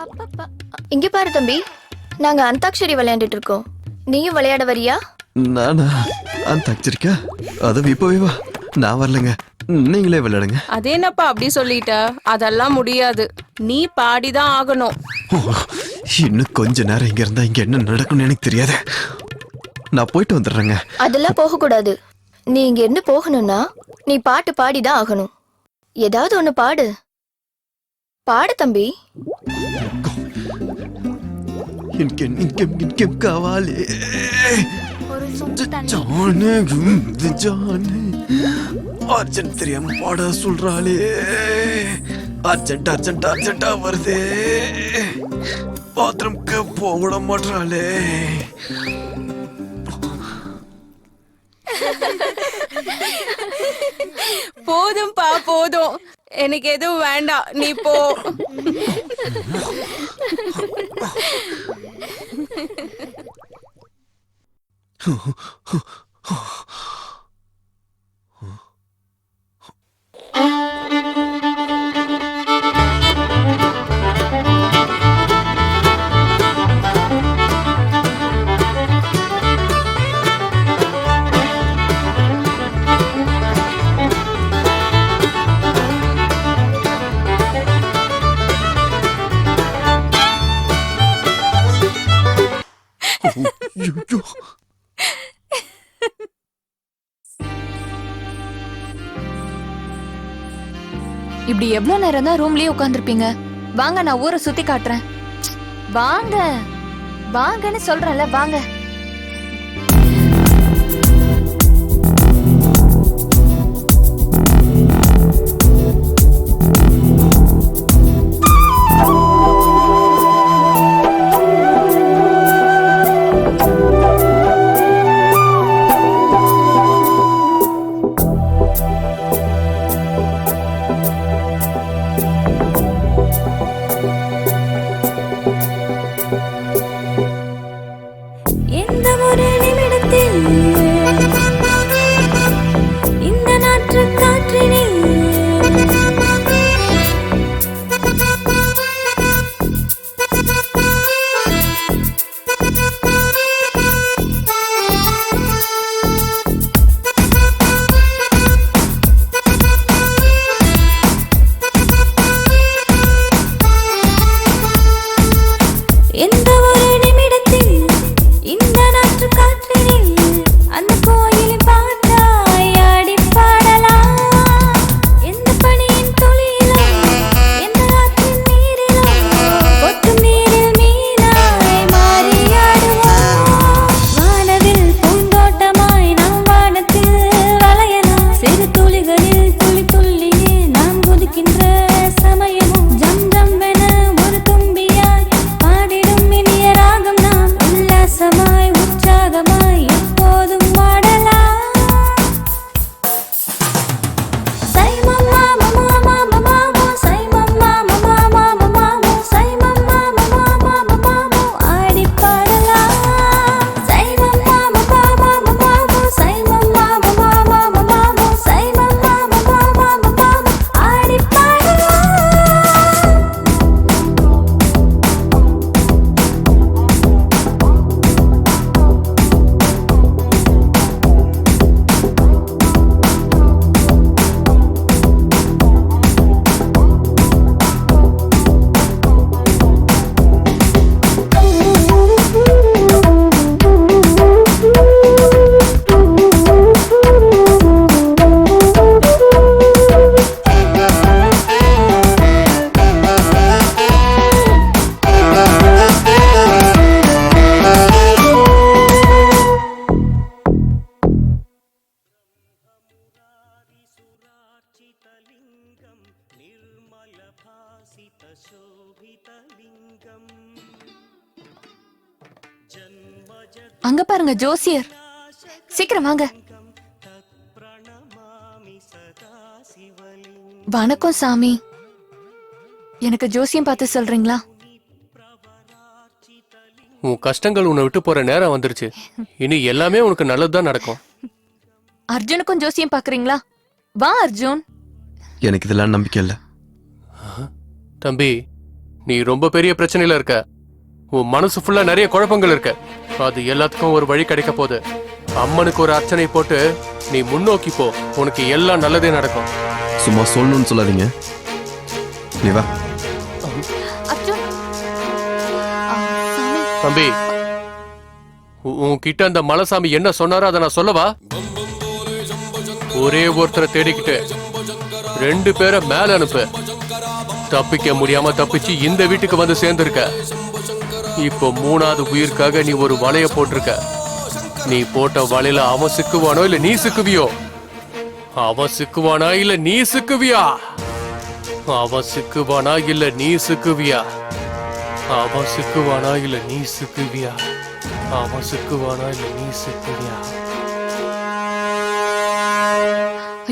அப்பப்பா. இங்க பாரு தம்பி, நாங்க அந்தாக்ஷரி விளையாண்டுட்டு இருக்கோம். நீயும் விளையாட வரியா? நானா அந்தாக்ஷரிக்கா? அது இப்பவே வா. நான் வரலங்க, நீங்களே விளையாடுங்க. அது என்னப்பா அப்படி சொல்லிட்ட? அதெல்லாம் முடியாது, நீ பாடிதான் ஆகணும். இன்னும் கொஞ்ச நேரம் இங்க இருந்தா இங்க என்ன நடக்கும்னு எனக்கு தெரியாது. நான் போயிட்டு வந்துடுறேங்க. அதெல்லாம் போக கூடாது. நீ இங்க இருந்து போகணும்னா நீ பாட்டு பாடிதான் ஆகணும். ஏதாவது ஒண்ணு பாடு. பாடு தம்பி. காவாலே அர்ஜென்ட் தெரியாம பாட சொல்றாளே. அர்ஜென்ட் அர்ஜென்ட் அர்ஜென்டா வருதே. பாத்ரூம்க்கு போட மாட்டாளே. போதும்பா போதும், எனக்கு எதுவும் வேண்டாம், நீ போ. இப்படி எவ்வளவு நேரம் தான் ரூம்லயே உட்கார்ந்திருப்பீங்க? வாங்க, நான் ஊரை சுத்தி காட்டுறேன். வாங்க வாங்கன்னு சொல்றேன்ல, வாங்க. அங்க பாருங்க ஜோசியர், சீக்கிரம் வாங்க. வணக்கம் சாமி, எனக்கு ஜோசியம் பார்த்து சொல்றீங்களா? உன் கஷ்டங்கள் உன்னை விட்டு போற நேரம் வந்துருச்சு. இனி எல்லாமே உனக்கு நல்லதுதான் நடக்கும். அர்ஜுனுக்கும் ஜோசியம் பாக்குறீங்களா? வா அர்ஜுன். எனக்கு இதெல்லாம் நம்பிக்கை இல்ல. தம்பி, நீ ரொம்ப பெரிய பிரச்சனையில இருக்க. உன் மனசு ஃபுல்லா நிறைய குழப்பங்கள் இருக்க. அது எல்லாத்துக்கும் ஒரு வழி கிடைக்க போகுது. அம்மனுக்கு ஒரு அர்ச்சனை போட்டு நீ முன்னோக்கி போ, உனக்கு எல்லாம் நல்லதே நடக்கும். சும்மா சொல்லணும்னு சொல்லாதீங்க. நீ வா. அர்ஜுன் தம்பி, உன்கிட்ட அந்த மலைசாமி என்ன சொன்னாரோ அதை நான் சொல்லவா? ஒரே ஒருத்தரை தேடிக்கிட்டு 2 பேரை மேல அனுப்பு. தப்பிக்க முடியாம தப்பிச்சு இந்த வீட்டுக்கு வந்து சேர்ந்திருக்க. இப்போ 3வது உயிருக்காக நீ ஒரு வலைய போட்டிருக்க. நீ போட்ட வலையில அவன் சிக்குவானோ இல்ல நீ சிக்குவியோ? அவன் சிக்குவானா இல்ல நீ சிக்குவியா? அவன் சிக்குவானா இல்ல நீ சிக்குவியா? அவன் சிக்குவானா இல்ல நீ சிக்குவியா? அவன் சிக்குவானா இல்ல நீ சிக்குவியா?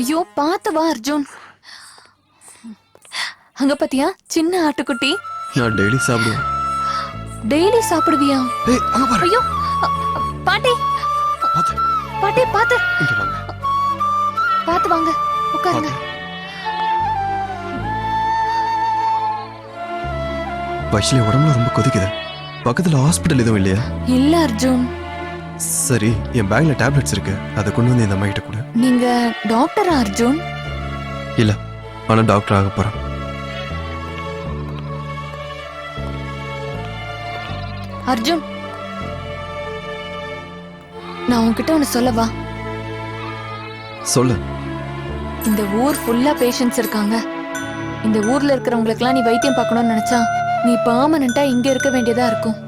ஐயோ பாத்து வா அர்ஜுன். அங்க பாத்தியா சின்ன ஆட்டுக்குட்டி? நான் டெய்லி சாப்பிடுவேன். டெய்லி சாப்பிடுவியா? ஏய், அங்க பாரு. ஐயோ பாட்டி பாத்து. பாட்டி பாத்து இங்க வாங்க. பாத்து வாங்க உட்காருங்க. வைஷ்லி உடம்புல ரொம்ப கொதிக்குது. பக்கத்துல ஹாஸ்பிட்டல் எதுவும் இல்லையா? இல்ல அர்ஜுன். சரி, என் பேக்ல டேப்லெட்ஸ் இருக்கு. அதை கொண்டு வந்து இந்த அம்மா கிட்ட கொடு. நீங்க டாக்டரா அர்ஜுன்? இல்ல, ஆனா டாக்டர் ஆக போறேன். அர்ஜுன், நான் உன்கிட்ட ஒன்னு சொல்லவா? சொல்லு. இந்த ஊர் ஃபுல்லா பேஷண்ட்ஸ் இருக்காங்க. இந்த ஊர்ல இருக்கிறவங்களுக்குலாம் நீ வைத்தியம் பார்க்கணும்னு நினைச்சா நீ பெர்மனண்டா இங்க இருக்க வேண்டியதா இருக்கும்.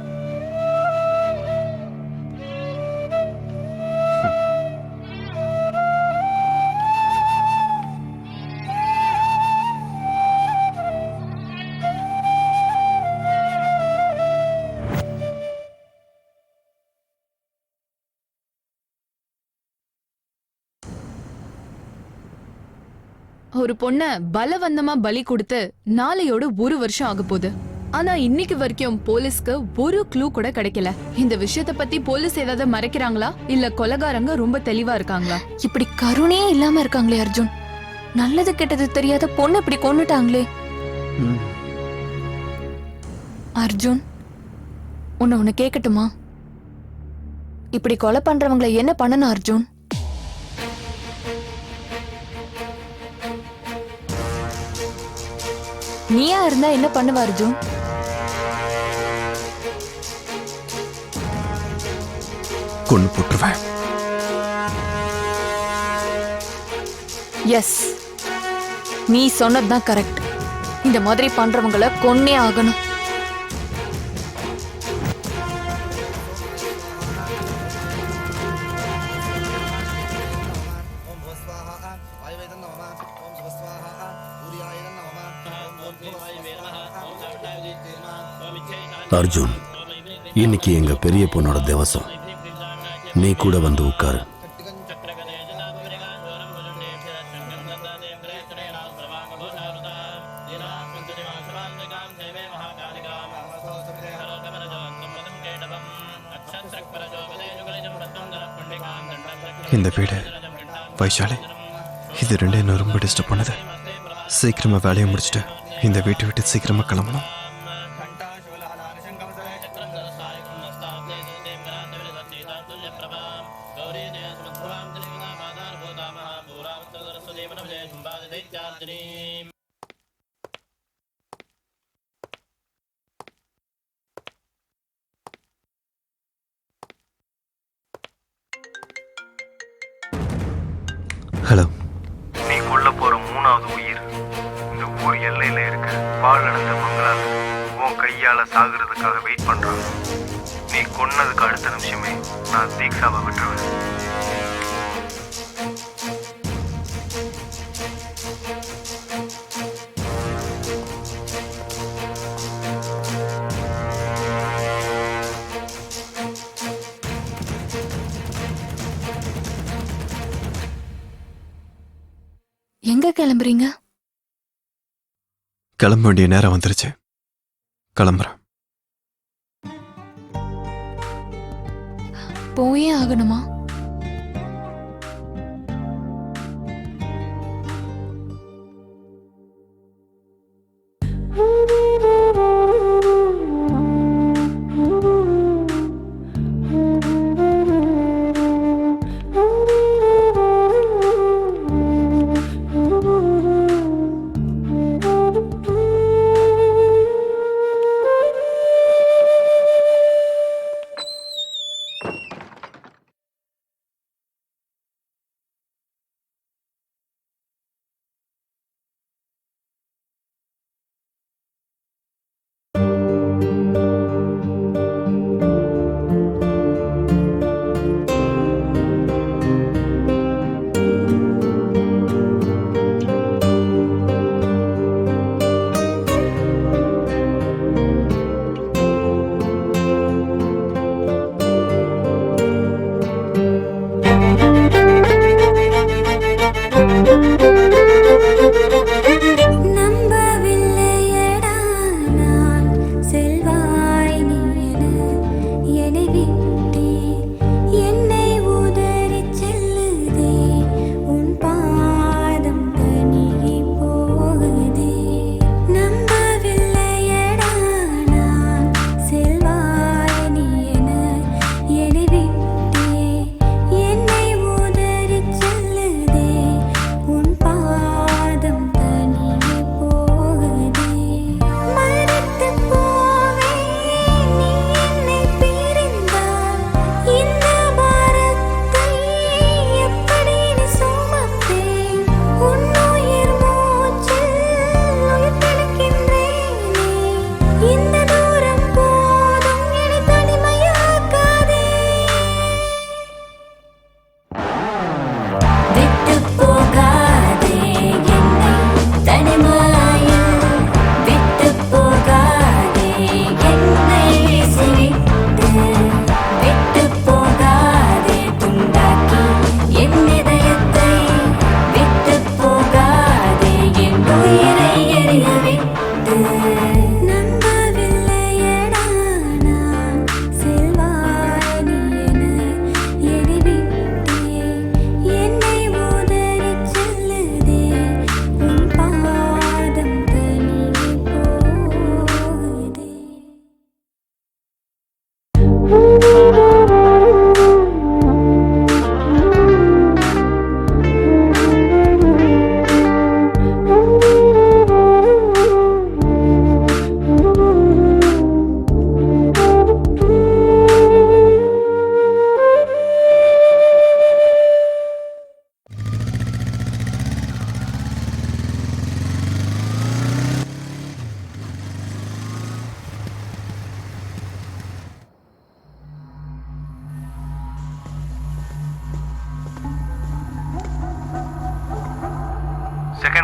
ஒரு பொண்ண பலவந்தமா பலி கொடுத்து நாளையோட 1 வருஷம் ஆக போகுது. ஆனா இன்னைக்கு வரைக்கும் போலீஸ்க்கு ஒரு க்ளூ கூட கிடைக்கல. இந்த விஷயத்தை பத்தி போலீஸ் ஏதாவது மறைக்கிறாங்களா இல்ல கொலைகாரங்க ரொம்ப தெளிவா இருக்காங்களா? இப்படி கருணையே இல்லாம இருக்காங்களே அர்ஜுன். நல்லது கெட்டது தெரியாத பொண்ணு இப்படி கொன்னுட்டாங்களே. அர்ஜுன், உன்னை கேட்கட்டுமா? இப்படி கொலை பண்றவங்களை என்ன பண்ணணும் அர்ஜுன்? நீயா இருந்தா என்ன பண்ணுவ அர்ஜுன்? கொண்டு போட்டுருவேன். எஸ், நீ சொன்னதுதான் கரெக்ட். இந்த மாதிரி பண்றவங்கள கொன்னே ஆகணும். அர்ஜுன், இன்னைக்கு எங்க பெரிய பொண்ணோட திவசம். நீ கூட வந்து உட்காரு. இந்த வீடு, வைஷாலி, இது 2 என்ன ரொம்ப டிஸ்டர்ப் பண்ணுது. சீக்கிரமா வேலையை முடிச்சுட்டு இந்த வீட்டை விட்டு சீக்கிரமா கிளம்பணும். ஹலோ. நீ கொல்ல போற 3வது உயிர் இந்த ஊர் எல்லையில இருக்க பாழடைந்த மங்களால உன் கையால சாகுறதுக்காக வெயிட் பண்றான். நீ கொன்னதுக்கு அடுத்த நிமிஷமே நான் தீக்ஷாவை விட்டுருவேன். எங்க கிளம்புறீங்க? கிளம்ப வேண்டிய நேரம் வந்துருச்சு. கிளம்புறேன். போயே ஆகணுமா?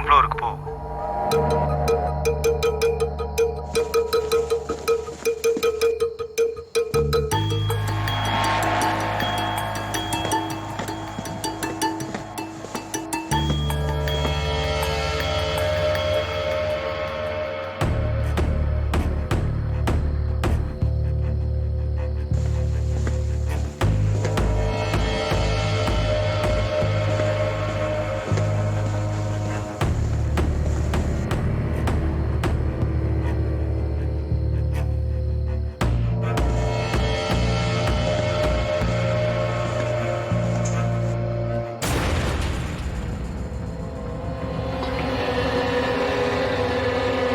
2ஆம் ஃப்ளோருக்கு போ.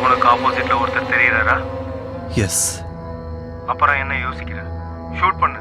உனக்கு ஆப்போசிட்ல ஒருத்தர் தெரியறாரா? எஸ். அப்புறம் என்ன யோசிக்கிற? ஷூட் பண்ணு.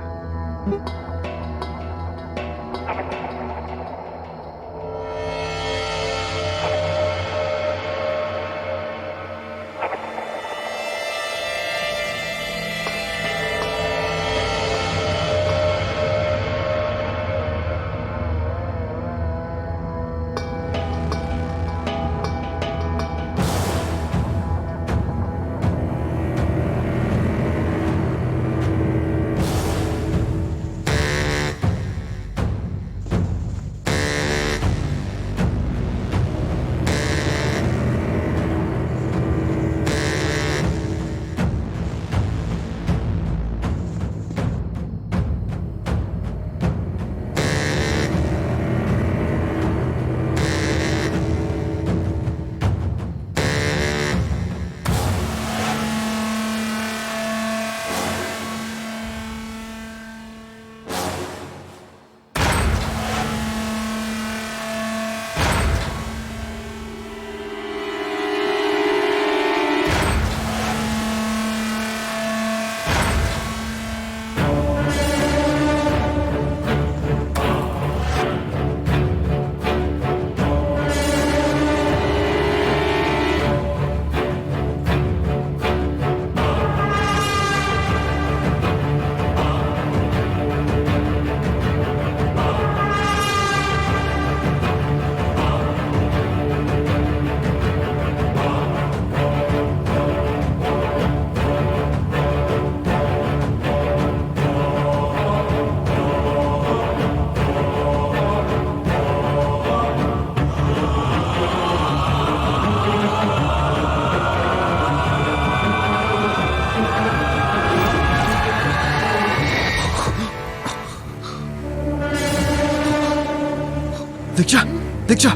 தீக்ஷா, தீக்ஷா.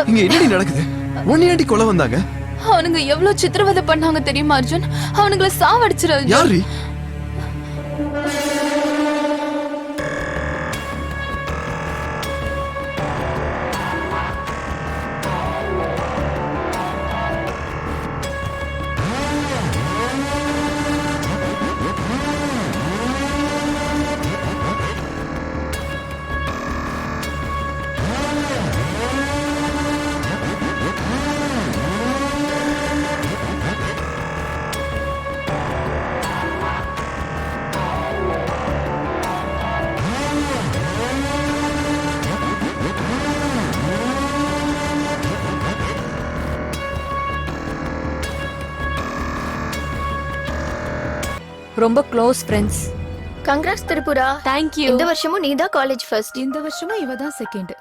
இங்க என்னடி நடக்குது? உன்னை ஏன்டி கொலை வந்தாங்க? அவனுங்க எவ்வளவு சித்திரவதை பண்ணாங்க தெரியுமா அர்ஜுன்? அவனுங்கள சாவடிச்சிரு அர்ஜுன். யாரு? ரொம்ப close friends. Congrats Tripura. Thank you. இந்த வருஷமும் நீ தான் காலேஜ் ஃபர்ஸ்ட். இந்த வருஷமும் இவ தான் செகண்ட்.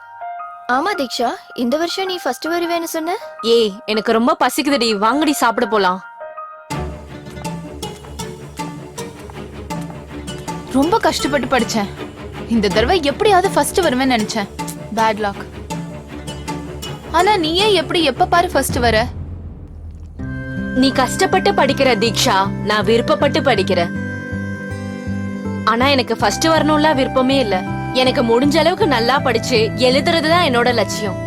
ஆமா தீக்ஷா, இந்த வருஷம் நீ ஃபர்ஸ்ட் வருவேன்னு சொன்ன. ஏய், எனக்கு ரொம்ப பசிக்குதுடி, வாங்கடி சாப்பிட போலாம். ரொம்ப கஷ்டப்பட்டு படிச்சேன். இந்த தடவை எப்படியாவது ஃபர்ஸ்ட் வருவேன்னு நினைச்சேன். Bad luck. ஆனா நீயே எப்படி எப்ப பாரு ஃபர்ஸ்ட் வர? நீ கஷ்டப்பட்டு படிக்கிற தீக்ஷா, நான் விருப்பப்பட்டு படிக்கிறேன். ஆனா எனக்கு ஃபர்ஸ்ட் வரணும்ல விருப்பமே இல்ல. எனக்கு முடிஞ்ச அளவுக்கு நல்லா படிச்சு எழுதுறதுதான் என்னோட லட்சியம்.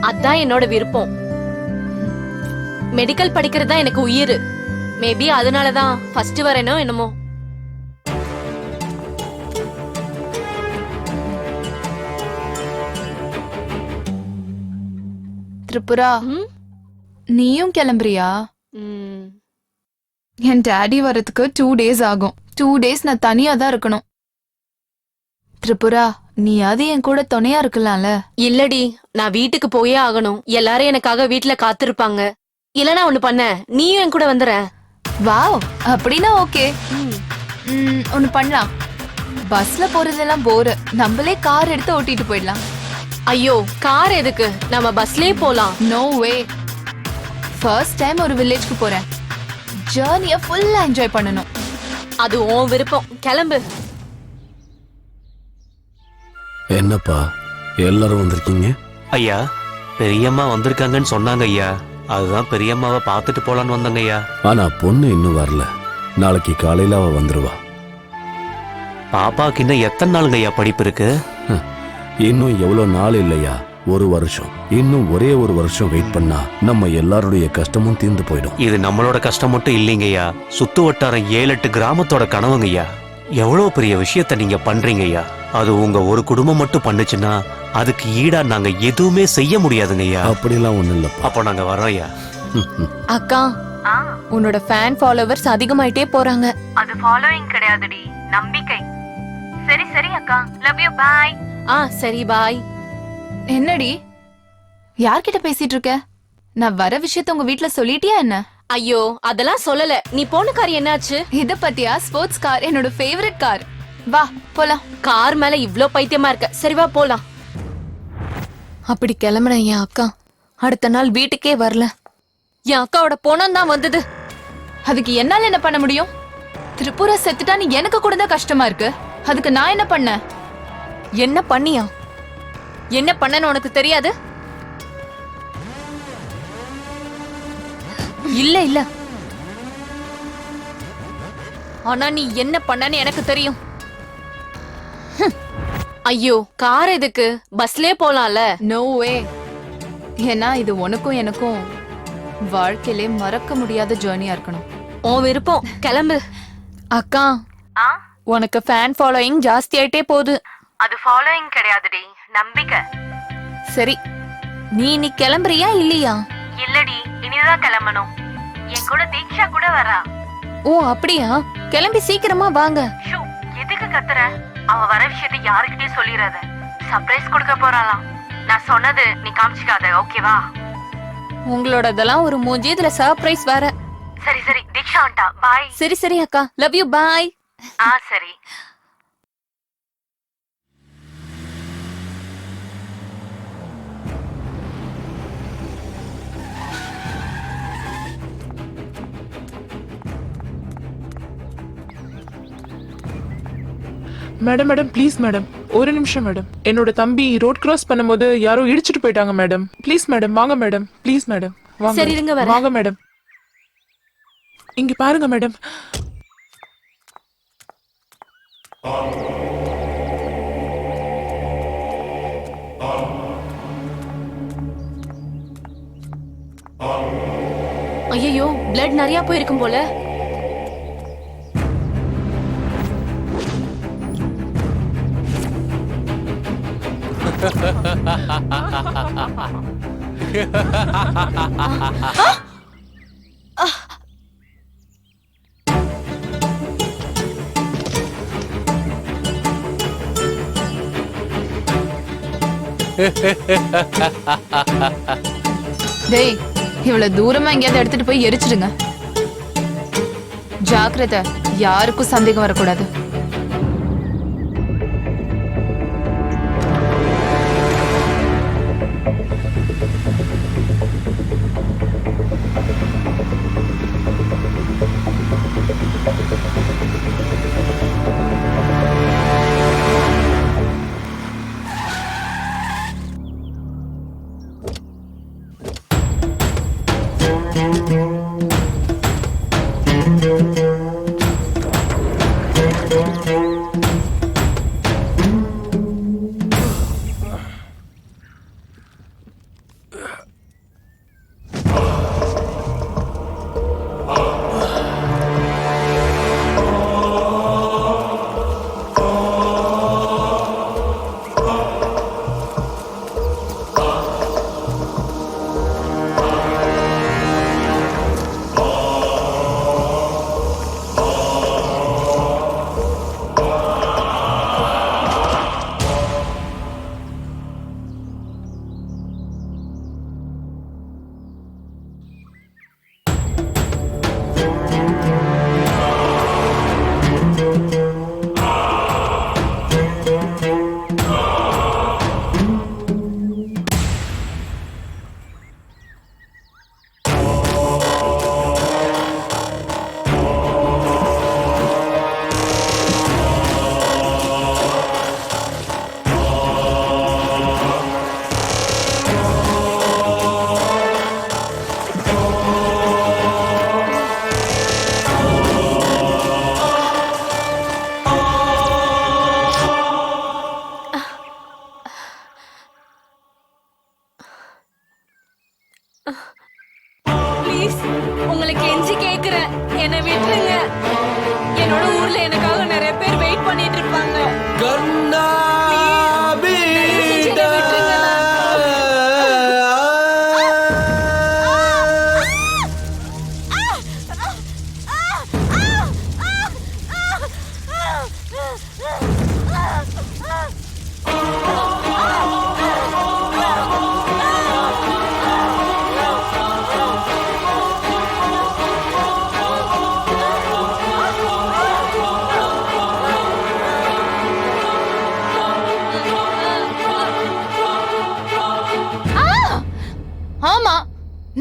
அதான் என்னோட விருப்பம். மெடிக்கல் படிக்கிறது தான் எனக்கு உயிர். மேபி அதனாலதான் ஃபர்ஸ்ட் வரேனோ என்னமோ. திரிபுரா, நீயும் கிளம்புறியா? என் டாடி வரதுக்கு 2 days ஆகும். 2 days நான் தனியா தான் இருக்கணும். திரிபுரா, நீயாவது என் கூட துணையா இருக்கலாம்ல. இல்லடி, நான் வீட்டுக்கு போயே ஆகணும். எல்லாரும் எனக்காக வீட்ல காத்திருப்பாங்க. இல்லனா ஒண்ணு பண்ண, நீயும் என் கூட வந்துற. வாவ், அப்படின்னா ஓகே. ஒன்னு பண்ணலாம். பஸ்ல போறதெல்லாம் போர். நம்மளே கார் எடுத்து ஓட்டிட்டு போயிடலாம். ஐயோ, கார் எதுக்கு? நம்ம பஸ்லயே போலாம். நோ வே. ஃபர்ஸ்ட் டைம் ஒரு வில்லேஜ்க்கு போறேன். ஜர்னிய ஃபுல்லா என்ஜாய் பண்ணனும். அது உன் விருப்பம். கிளம்பு. என்னப்பா எல்லாரும் வந்திருக்கீங்க? ஐயா, பெரியம்மா வந்திருக்காங்கன்னு சொன்னாங்க ஐயா. அதுதான் பெரியம்மாவை பார்த்துட்டு போலான்னு வந்தாங்க ஐயா. ஆனா பொண்ணு இன்னும் வரல. நாளைக்கு காலையில அவ வந்துருவா. பாப்பாக்கு இன்னும் எத்தனை நாளுங்க ஐயா படிப்பு இருக்கு? இன்னும் எவ்வளவு நாள் இல்லையா, 1 வருஷம். இன்னும் ஒரே 1 வருஷம் வெயிட் பண்ணா நம்ம எல்லாருடைய கஷ்டமும் தீர்ந்து போயிடும். இது நம்மளோட கஷ்டம் மட்டும் இல்லைங்க ஐயா, சுத்து வட்டாரம் 7-8 கிராமத்தோட கனவுங்க ஐயா. எவ்வளவு பெரிய விஷயத்த நீங்க பண்றீங்க ஐயா. அது உங்க ஒரு குடும்பம் மட்டும் பண்ணுச்சுன்னா அதுக்கு ஈடா நாங்க எதுவுமே செய்ய முடியாதுங்க ஐயா. அப்படிலாம் ஒண்ணு இல்லப்பா. அப்போ நாங்க வரோம் ஐயா. அக்கா, உன்னோட ஃபேன் ஃபாலோவர்ஸ் அதிகமாயிட்டே போறாங்க. அது ஃபாலோயிங் கிடையாதுடி, நம்பிக்கை. சரி சரி அக்கா, லவ் யூ, பை. சரி பாய். என்னடி யார்கிட்ட பேசிட்டு இருக்க? நான் வர விஷயத்த உங்க வீட்ல சொல்லிட்டியா என்ன? ஐயோ, அதெல்லாம் சொல்லல. நீ போன கார் என்னாச்சு? இத பத்தியா? ஸ்போர்ட்ஸ் கார் என்னோட ஃபேவரட் கார். வா போலாம். கார் மேல இவ்ளோ பைத்தியமா இருக்க. சரி வா போலாம். அப்படி கிளம்புன என் அக்கா அடுத்த நாள் வீட்டுக்கே வரல. என் அக்காவோட போனம் தான் வந்தது. அதுக்கு என்னால என்ன பண்ண முடியும்? திரிபுரா செத்துட்டான்னு எனக்கு கூட தான் கஷ்டமா இருக்கு. அதுக்கு நான் என்ன பண்ண? என்ன பண்ணியா? என்ன பண்ணன்னு உனக்கு தெரியாது? இல்ல இல்ல, ஆனா நீ என்ன பண்ணன்னு எனக்கு தெரியும். ஐயோ, கார் எதுக்கு? பஸ்லயே போலாம்ல. No way. ஏன்னா இது உனக்கும் எனக்கும் வாழ்க்கையிலே மறக்க முடியாத ஜர்னியா இருக்கணும். உன் விருப்பம். கிளம்பு. அக்கா, உனக்கு ஃபேன் ஃபாலோயிங் ஜாஸ்தி ஆயிட்டே போகுது. அது ஃபாலோயிங் கிடையாதுடி, நம்பிக்கை. சரி, நீ கிளம்புறியா இல்லையா? இல்லடி, இனிதான் கிளம்பணும். என் கூட தீக்ஷா கூட வரா. ஓ அப்படியா? கிளம்பி சீக்கிரமா வாங்க. எதுக்கு கத்துற? அவ வர விஷயத்தை யாருக்கிட்டே சொல்லிடாத. சர்ப்ரைஸ் கொடுக்க போறாளாம். நான் சொன்னது நீ காமிச்சிக்காத, ஓகேவா? உங்களோடதெல்லாம் ஒரு மூஞ்சி, இதுல சர்ப்ரைஸ் வேற. சரி சரி, தீக்ஷா வந்துட்டா. பாய். சரி சரி அக்கா, லவ் யூ, பாய். சரி. மேடம் மேடம் ப்ளீஸ் மேடம், ஒரு நிமிஷம் மேடம். என்னோட தம்பி ரோட் கிராஸ் பண்ணும்போது யாரோ இடிச்சிட்டு போயிட்டாங்க மேடம். ப்ளீஸ் மேடம், வாங்க மேடம். ப்ளீஸ் மேடம், வாங்க. சரி, இருங்க வரேன். வாங்க மேடம். இங்க பாருங்க மேடம். ஐயோ, பிளட் நிறைய போயிருக்கும் போல. டேய், இவ்வளவு தூரமா எங்கேயாவது எடுத்துட்டு போய் எரிச்சிடுங்க. ஜாக்கிரதை, யாருக்கும் சந்தேகம் வரக்கூடாது.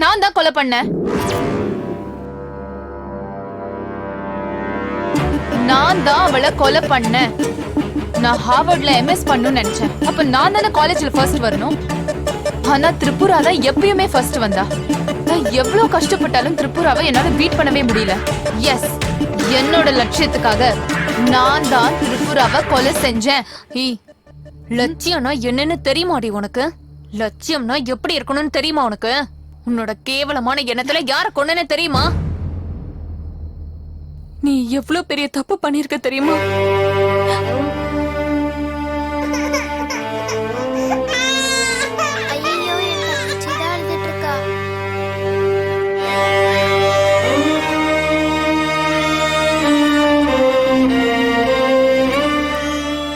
நான் தான் கொலை பண்ணேன். நான் தான் அவளை கொலை பண்ணேன். நான் ஹார்வர்ட்ல எம்எஸ் பண்ணணும்னு நினைச்சேன். அப்ப நான் தானே காலேஜ்ல ஃபர்ஸ்ட் வரணும். ஆனா திரிபுரா தான் எப்பயுமே ஃபர்ஸ்ட் வந்தா. நான் எவ்வளவு கஷ்டப்பட்டாலும் திரிபுராவை என்னால பீட் பண்ணவே முடியல. எஸ், என்னோட லட்சியத்துக்காக நான் தான் திரிபுராவை கொலை செஞ்சேன். லட்சியம்னா என்னன்னு தெரியுமாடி உனக்கு? லட்சியம்னா எப்படி இருக்கணும்னு தெரியுமா உனக்கு? உன்னோட கேவலமான எண்ணத்துல யார கொன்னேன்னு தெரியுமா? நீ எவ்வளவு பெரிய தப்பு பண்ணிருக்க தெரியுமா? ஐயோ, என் தங்கச்சி தான் அழுதுட்டு இருக்கா.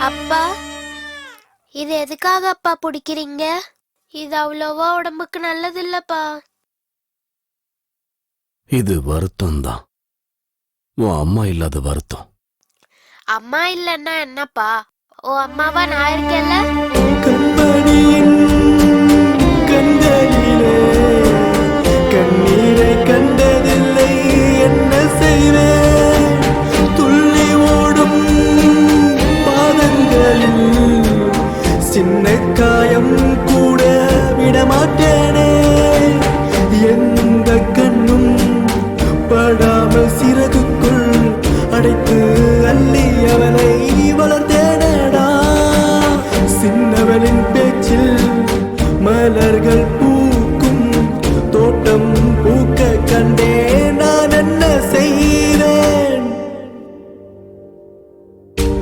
அப்பா, இது எதுக்காக அப்பா பிடிக்கிறீங்க? இது அவ்வளவா உடம்புக்கு நல்லது இல்லப்பா. இது வருத்தம் தான். உன் அம்மா இல்லாத வருத்தம். அம்மா இல்லன்னா என்னப்பா? ஓ அம்மாவா நான் இருக்கேன்ல. கண்மணியின் கண்களிலே கண்ணீரை கண்டதில்லை, என்ன செய்வேன்? துள்ளி ஓடும் பாதங்களில் சின்ன காயம் கூட விடமாட்டேனே. எந்த கண்ணும் படாமல் சிறகுக்குள் அடைத்து அள்ளி அவனை வளர்த்தேனடா. சின்னவனின் பேச்சில் மலர்கள் பூக்கும் தோட்டம் பூக்க கண்டே நான் என்ன செய்வேன்?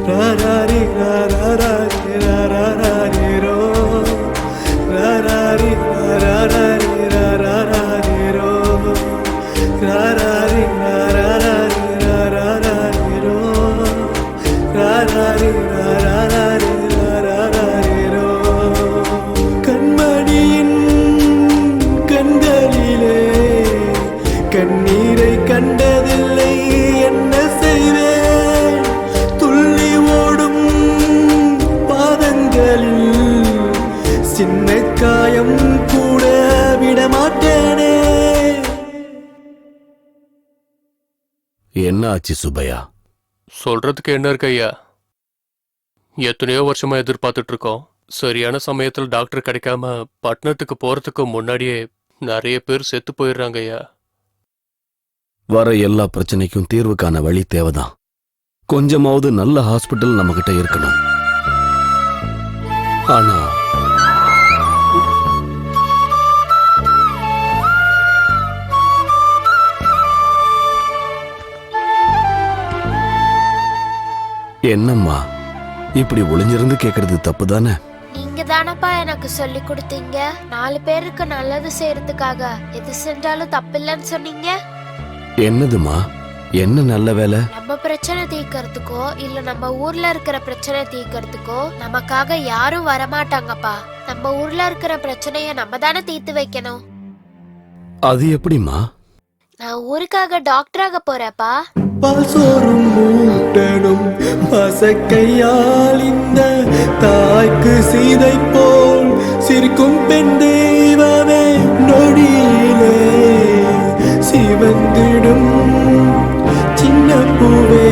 ராராரி ராராரி ராராரிரோ, ராராரி ராராரி ராராரிரோ, ராராரி ராராரி ராராரிரோ, ராராரி ராராரி ராராரிரோ. கண்மணியின் கண்களிலே கண்ணீரை கண்டதில்லை, என்ன செய்வேன்? துள்ளி ஓடும் பாதங்களில் சின்ன காயம் கூட விடமாட்டேனே. என்ன ஆச்சு சுப்பையா? சொல்றதுக்கு என்ன இருக்கு ஐயா? எத்தனையோ வருஷமா எதிர்பார்த்துட்டு இருக்கோம். சரியான சமயத்துல டாக்டர் கிடைக்காம பட்டணத்துக்கு போறதுக்கு முன்னாடியே நிறைய பேர் செத்து போயிடுறாங்க ஐயா. வர எல்லா பிரச்சனைக்கும் தீர்வு காண வழி தேவைதான். கொஞ்சமாவது நல்ல ஹாஸ்பிட்டல் நம்ம கிட்ட இருக்கணும். ஆனா என்னம்மா இப்படி ஒளிஞ்சிருந்து கேக்குறது தப்பு தானே? நீங்க தானப்பா எனக்கு சொல்லி கொடுத்தீங்க, 4 பேருக்கு நல்லது செய்யறதுக்காக எது செஞ்சாலும் தப்பில்லைன்னு சொன்னீங்க. என்னதுமா? என்ன நல்ல வேலை? நம்ம பிரச்சனை தீர்க்கறதுக்கோ இல்ல நம்ம ஊர்ல இருக்கிற பிரச்சனை தீர்க்கறதுக்கோ நமக்காக யாரும் வரமாட்டாங்கப்பா. நம்ம ஊர்ல இருக்கிற பிரச்சனைய நம்ம தானே தீர்த்து வைக்கணும். அது எப்படிமா? நான் ஊருக்காக டாக்டராக போறேப்பா. பால் சோறும் மூட்டனும் பசக்கையால் இந்த தாய்க்கு சீதை போல் சிரிக்கும் பெண் தெய்வமே நொடியிலே சிவந்திடும் சின்ன பூவே.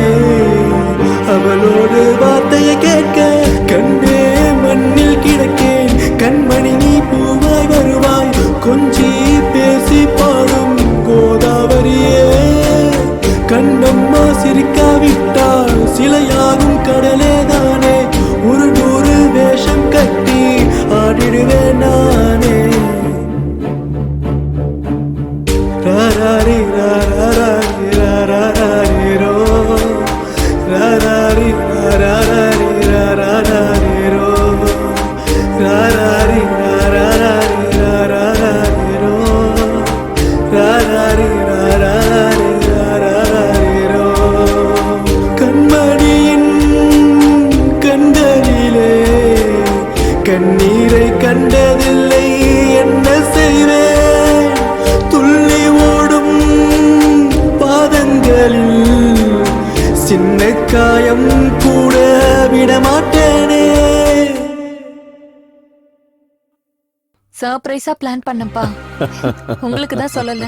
அவளோடு வார்த்தையை கேட்க கண்டே மண்ணில் கிடக்கேன். கண்மணி நீ பூவாய் வருவாய், கொஞ்சி பேசி பாடும் கோதாவரியே. கண்ணம்மா சிரிக்காவிட்டால் சிலையாகும் கடலே தானே. ஒரு 100 வேஷம் கட்டி ஆடிடுவேன் நானே. ராராரி ராராரி ராராரிரோ, ராராரி ராராரி ராராரிரோ, ராராரி ராராரி ராராரிரோ, ராராரி ராராரி ராராரிரோ. கண்மணியின் கண்களிலே கண்ணீரை கண்டதில்லை, என்ன செய்வேன்? துள்ளி ஓடும் பாதங்களில் சின்ன காயம் கூட விடமாட்டேனே. சர்ப்ரைஸா பிளான் பண்ணப்பா. உங்களுக்கு தான் சொல்லல.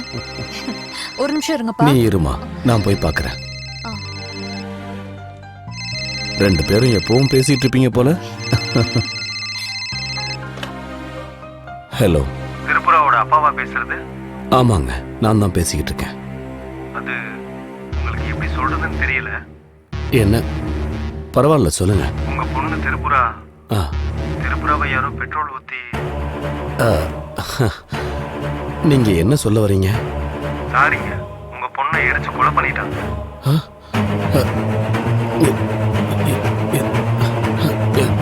ஒரு நிமிஷம் இருங்கப்பா. நீ இருமா, நான் போய் பார்க்கறேன். ரெண்டு பேரும் எப்பவும் பேசிட்டு இருப்பீங்க போல. ஹலோ, திரிபுராவோட அப்பாவா பேசுறது? ஆமாங்க, நான் தான் பேசிக்கிட்டு இருக்கேன். அது உங்களுக்கு எப்படி சொல்றதுன்னு தெரியல. என்ன? பரவாயில்ல, சொல்லுங்க. உங்க பொண்ணு திரிபுரா, ஆ, திரிபுராவை யாரோ பெட்ரோல் ஊத்தி. நீங்க என்ன சொல்ல வரீங்க? சாரிங்க, உங்க பொண்ணை எரிச்சு கொலை பண்ணிட்டாங்க.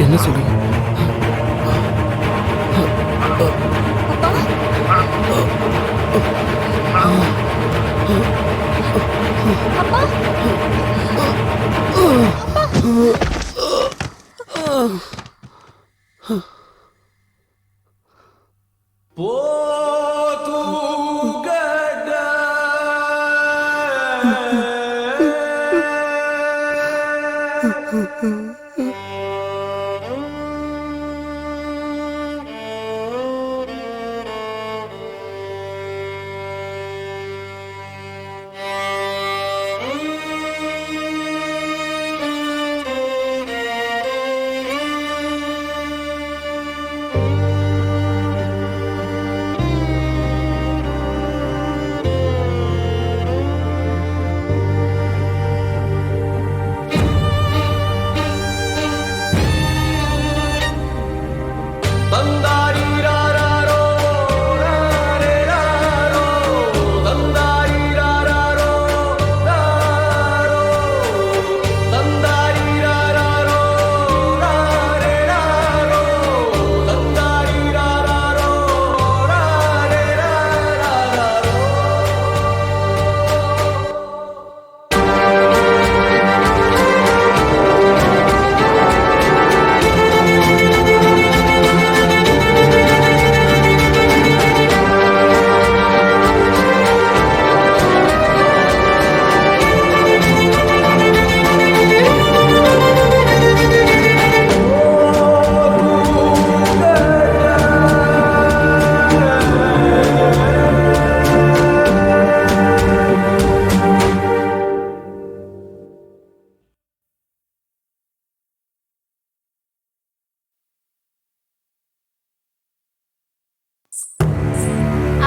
என்ன சொல்றீங்க?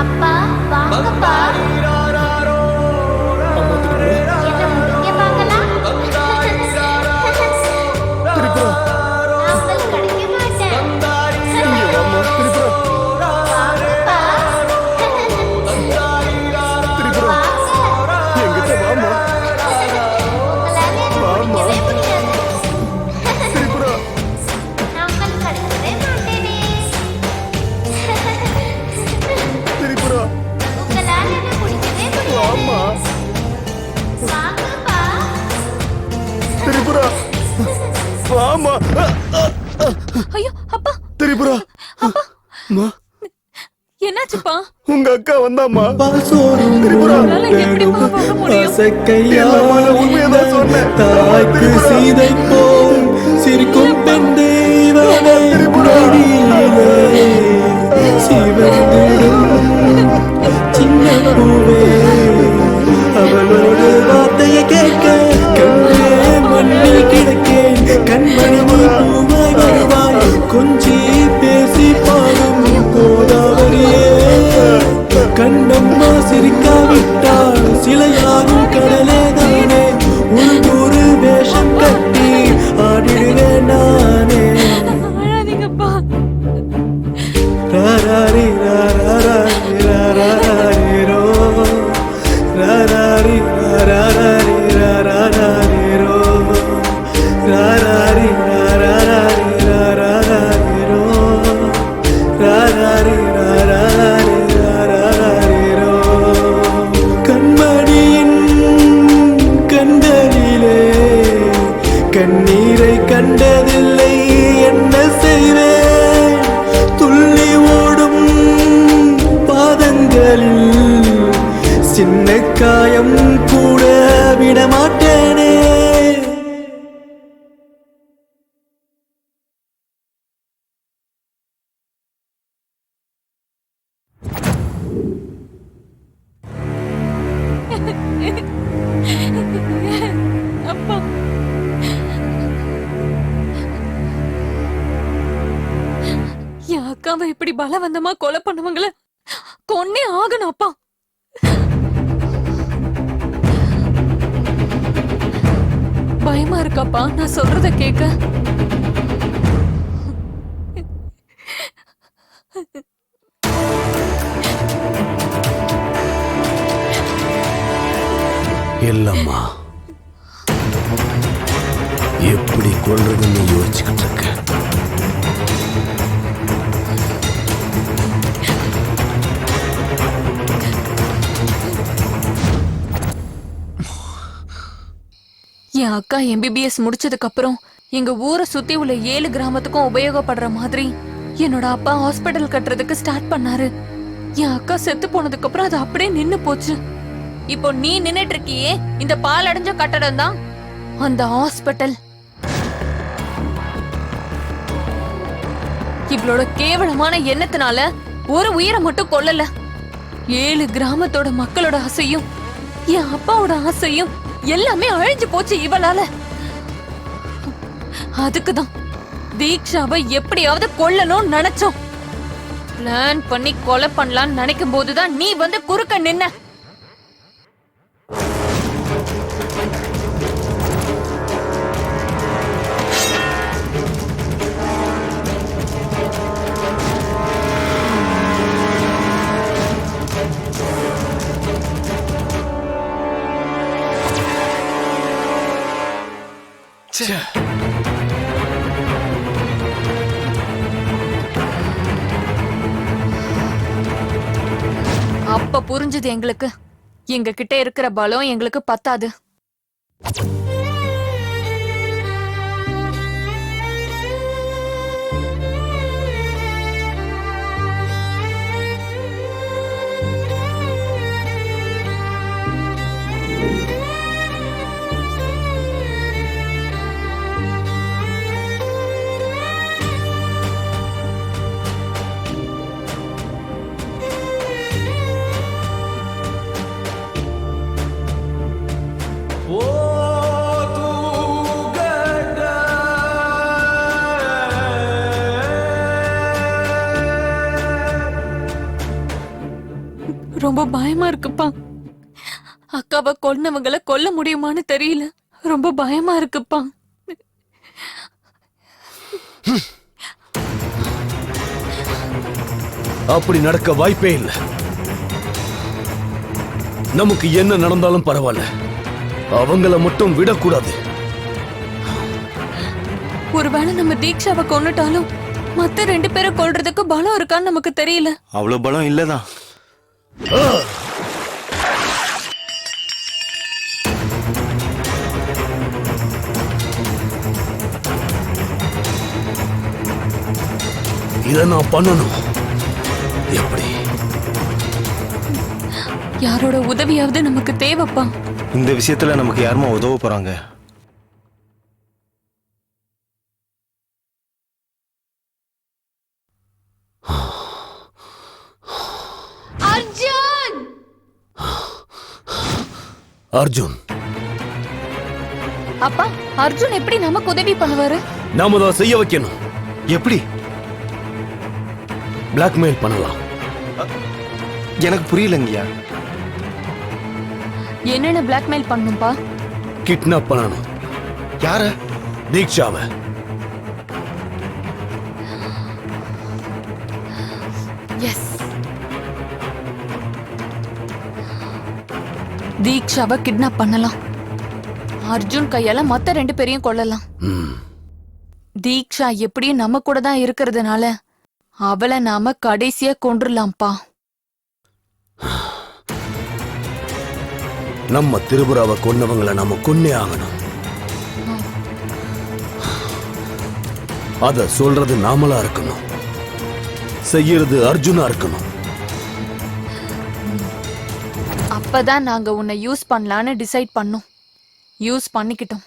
அப்பா வாங்கப்பா. என்ன இங்க பார்க்கலாம்? நான் உங்களுக்கு கிடைக்க மாட்டேன். வாங்கப்பா. உங்களால எனக்கு பிடிக்கவே முடியாது. நான் உங்களுக்கு கிடைக்கவே மாட்டேனே. உங்களால என்ன பிடிக்கவே முடியாது. வாங்கப்பா. திரிபுரா, வாமா. ஐயோ அப்பா, திரிபுரா, மா, என்னாச்சுப்பா? உங்க அக்கா வந்தாமா? உங்களால எப்படிப்பா போக முடியும்? உண்மையதான் சொன்னேன். தாய்க்கு சீதை போல் சிரிக்கும் பெண் தெய்வமே மடியிலே சிவந்திடும் சின்ன பூவே அவளோடு வார்த்தையை கேட்க கண்ணே மண்ணில் கிடக்கேன். கண்மணி பூவாய் வருவாய் கொஞ்சி பேசி பாடும் கோதாவரியே. கண்ணம்மா சிரிக்காவிட்டால் சிலையாகும் கடலே தானே. ஒரு வேஷம் கட்டி ஆடிடுவேன் நானே. அழாதீங்கப்பா. ராராரி ராராரி ராராரி ரோ ராராரி ராராரி ராராரி ரோ ராராரி ராராரி ராராரி ரோ ராராரி ராராரி ராராரி ரோ. கண்மணியின் கண்களிலே கண்ணீரை கண்டதில்லை, என்ன செய்வேன்? துள்ளி ஓடும் பாதங்களில் சின்ன காயம் கூட விடமாட்டேனே. அக்காவை இப்படி பலவந்தமா கொலை பண்ணவங்கள கொன்னே ஆகணும் அப்பா. பயமா இருக்காப்பா நான் சொல்றத கேட்க. இல்லம்மா, எப்படி கொல்றதுன்னு யோசிச்சுக்கிட்டு இருக்க. என் அக்கா MBBS முடிச்சதுக்கு அப்புறம் எங்க ஊரை சுத்தி உள்ள 7 கிராமத்துக்கும் உபயோகப்படுற மாதிரி என்னோட அப்பா ஹாஸ்பிட்டல் கட்டுறதுக்கு ஸ்டார்ட் பண்ணாரு. என் அக்கா செத்து போனதுக்கு அப்புறம் அது அப்படியே நின்னு போச்சு. இப்போ நீ நின்னுட்டு இருக்கியே இந்த பாலடைஞ்ச கட்டடம் தான் அந்த ஹாஸ்பிட்டல். இவளோட கேவலமான எண்ணத்தினால ஒரு உயிரை மட்டும் கொல்லல, 7 கிராமத்தோட மக்களோட ஆசையும் என் அப்பாவோட ஆசையும் எல்லாமே அழிஞ்சு போச்சு இவளால. அதுக்குதான் தீக்ஷாவை எப்படியாவது கொல்லணும்னு நினைச்சோம். பிளான் பண்ணி கொலை பண்ணலாம்னு நினைக்கும் போதுதான் நீ வந்து குறுக்க நின்ன. அப்ப புரிஞ்சது எங்களுக்கு, எங்க கிட்ட இருக்கிற பலம் எங்களுக்கு பத்தாது. ரொம்ப பயமா இருக்குப்பா. அக்காவை கொன்னவங்களை கொல்ல முடியுமான்னு தெரியல. ரொம்ப பயமா இருக்குப்பா. அப்படி நடக்க வாய்ப்பே இல்லை. நமக்கு என்ன நடந்தாலும் பரவாயில்ல, அவங்கள மட்டும் விடக்கூடாது. ஒருவேளை நம்ம தீக்ஷாவை கொன்னுட்டாலும் மத்த 2 பேரை கொல்றதுக்கு பலம் இருக்கான்னு நமக்கு தெரியல. அவ்வளவு பலம் இல்லதான். இத நான் பண்ணணும். எப்படி? யாரோட உதவியாவது நமக்கு தேவைப்பா. இந்த விஷயத்துல நமக்கு யாருமா உதவ போறாங்க? அர்ஜுன்! அர்ஜுன் அப்பா, அர்ஜுன் எப்படி நமக்கு உதவி பண்ணுவாரு? நாம தான் செய்ய வைக்கணும். எப்படி? பிளாக்மெயில் பண்ணலாம். எனக்கு புரியலங்கய்யா. என்னென்ன பிளாக்மெயில் பண்ணும்பா? கிட்னாப் பண்ணணும். யார? தீக்ஷாவை. எஸ், தீக்ஷாவை கிட்னாப் பண்ணலாம். அர்ஜுன் கையால மத்த 2 பேரையும் கொல்லலாம். தீக்ஷா எப்படியும் நம்ம கூட தான் இருக்கிறதுனால அவளை நாம கடைசியா கொன்றுலாம்ப்பா. நம்ம திரிபுராவை கொன்னவங்களை நாம கொன்னே ஆகணும். அத சொல்றது நாமளா இருக்கணும், செய்யறது அர்ஜுனா இருக்கணும். அப்பதான் நாங்க உன்னை யூஸ் பண்ணலான்னு டிசைட் பண்ணோம். யூஸ் பண்ணிக்கிட்டோம்.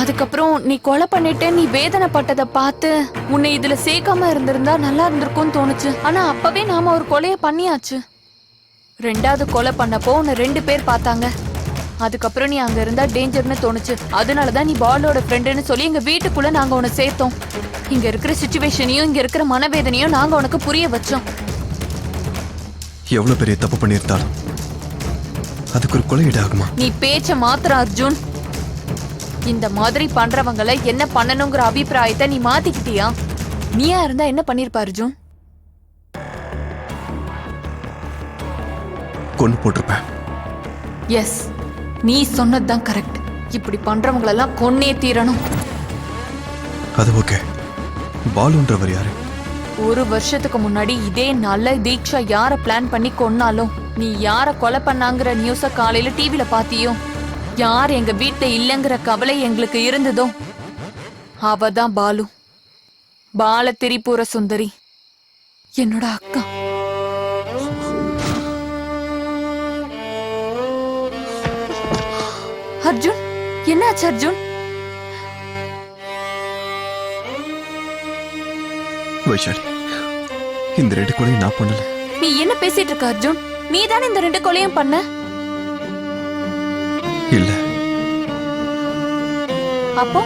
அதுக்கப்புறம் நீ கொலை பண்ணிட்டு நீ வேதனைப்பட்டதை பார்த்து உன்னை இதுல சேர்க்காம இருந்திருந்தா நல்லா இருந்திருக்கும்னு தோணுச்சு. ஆனா அப்பவே நாம ஒரு கொலைய பண்ணியாச்சு. 2வது கொலை பண்ணப்போ உன்னை 2 பேர் பார்த்தாங்க. அதுக்கப்புறம் நீ அங்க இருந்தா டேஞ்சர்னு தோணுச்சு. அதனாலதான் நீ பாலோட ஃப்ரெண்டுன்னு சொல்லி எங்க வீட்டுக்குள்ள நாங்க உன்னை சேர்த்தோம். இங்க இருக்கிற சிச்சுவேஷனையும் இங்க இருக்கிற மனவேதனையும் நாங்க உனக்கு புரிய வச்சோம். எவ்வளவு பெரிய தப்பு பண்ணியிருந்தாலும் அதுக்கு ஒரு கொலை ஈடாகுமா? நீ பேச்ச மாத்திர அர்ஜுன். இந்த மாதிரி பண்றவங்களை என்ன பண்ணணுங்கிற அபிப்பிராயத்தை நீ மாத்திக்கிட்டியா? நீயா இருந்தா என்ன பண்ணிருப்ப அர்ஜுன்? கொன்னு போட்டிருப்பேன். எஸ், நீ சொன்னதுதான் கரெக்ட். இப்படி பண்றவங்களெல்லாம் கொன்னே தீரணும். அது ஓகே. பாலுன்றவர் யாரு? ஒரு வருஷத்துக்கு முன்னாடி இதே நாள்ல தீக்ஷா யார பிளான் பண்ணி கொன்னாலும் நீ யார கொலை பண்ணாங்கிற நியூஸ காலையில டிவில பாத்தியோ, யார் எங்க வீட்டுல இல்லங்கிற கவலை எங்களுக்கு இருந்ததோ அவதான் பாலு. பால திரிபுர சுந்தரி, என்னோட அக்கா. அர்ஜுன், என்னாச்சு அர்ஜுன்? வைஷாலி, இந்த 2 கொலையும் நான் பண்ணல. நீ என்ன பேசிட்டு இருக்க அர்ஜுன்? நீ தானே இந்த 2 கொலையும் பண்ண? இல்ல. அப்போ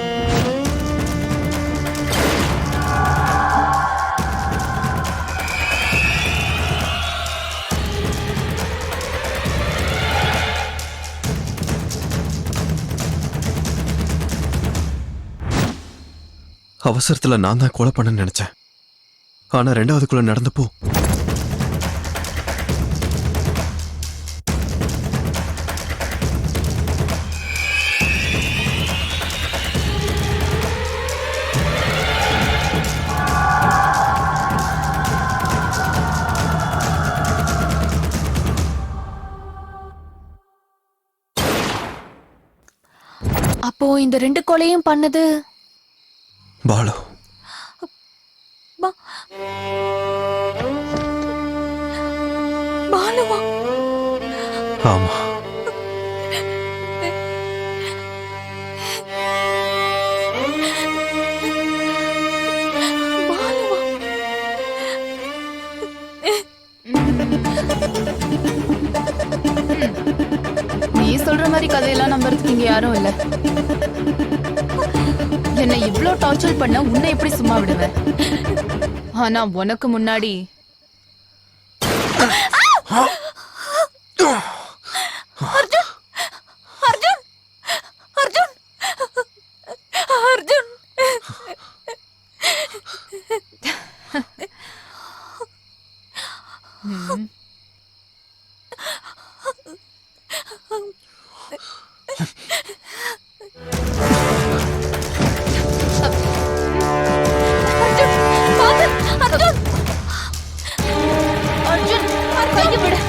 அவசரத்துல நான் தான் கொலை பண்ண நினைச்சேன். ஆனா 2வது கொலை நடந்தப்போ அப்போ இந்த 2 கொலையும் பண்ணது பாலு. பாலுவா? ஆமா. பாலுவா? நீ சொல்ற மாதிரி கதையெல்லாம் நம்புறதுக்கு இங்க யாரும் இல்ல. என்னை இவ்ளோ டார்ச்சர் பண்ண உன்னை எப்படி சும்மா விடுவேன்? ஆனா உனக்கு முன்னாடி அர்ஜுன், அர்ஜுன், அர்ஜுன், அர்ஜுன். அர்ஜுன், கையை விடு.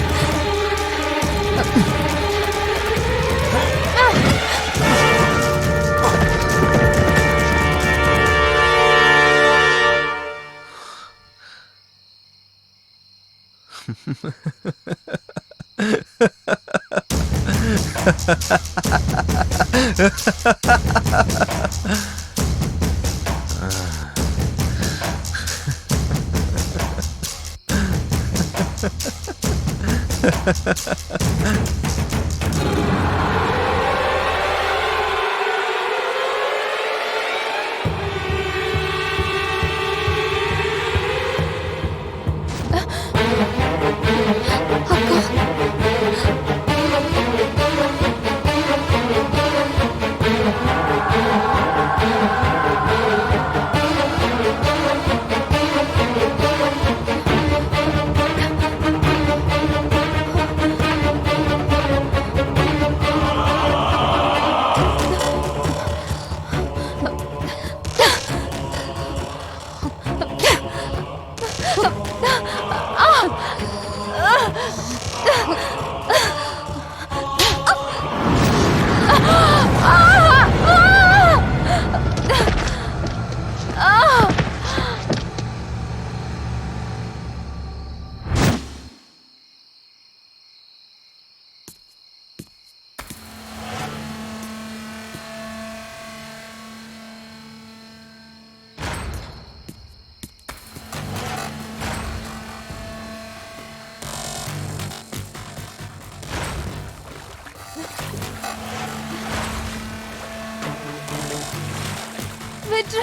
விட்டு